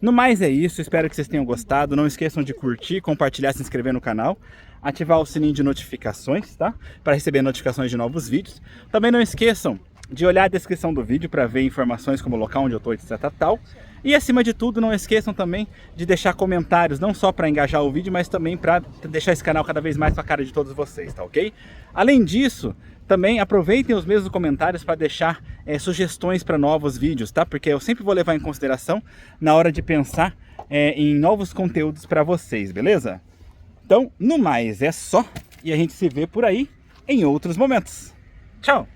no mais é isso. Espero que vocês tenham gostado. Não esqueçam de curtir, compartilhar, se inscrever no canal. Ativar o sininho de notificações, tá? Para receber notificações de novos vídeos. Também não esqueçam de olhar a descrição do vídeo para ver informações como o local onde eu tô, etc. tal. E acima de tudo, não esqueçam também de deixar comentários, não só para engajar o vídeo, mas também para deixar esse canal cada vez mais com a cara de todos vocês, tá ok? Além disso, também aproveitem os mesmos comentários para deixar sugestões para novos vídeos, tá? Porque eu sempre vou levar em consideração na hora de pensar em novos conteúdos para vocês, beleza? Então, no mais é só, e a gente se vê por aí em outros momentos. Tchau!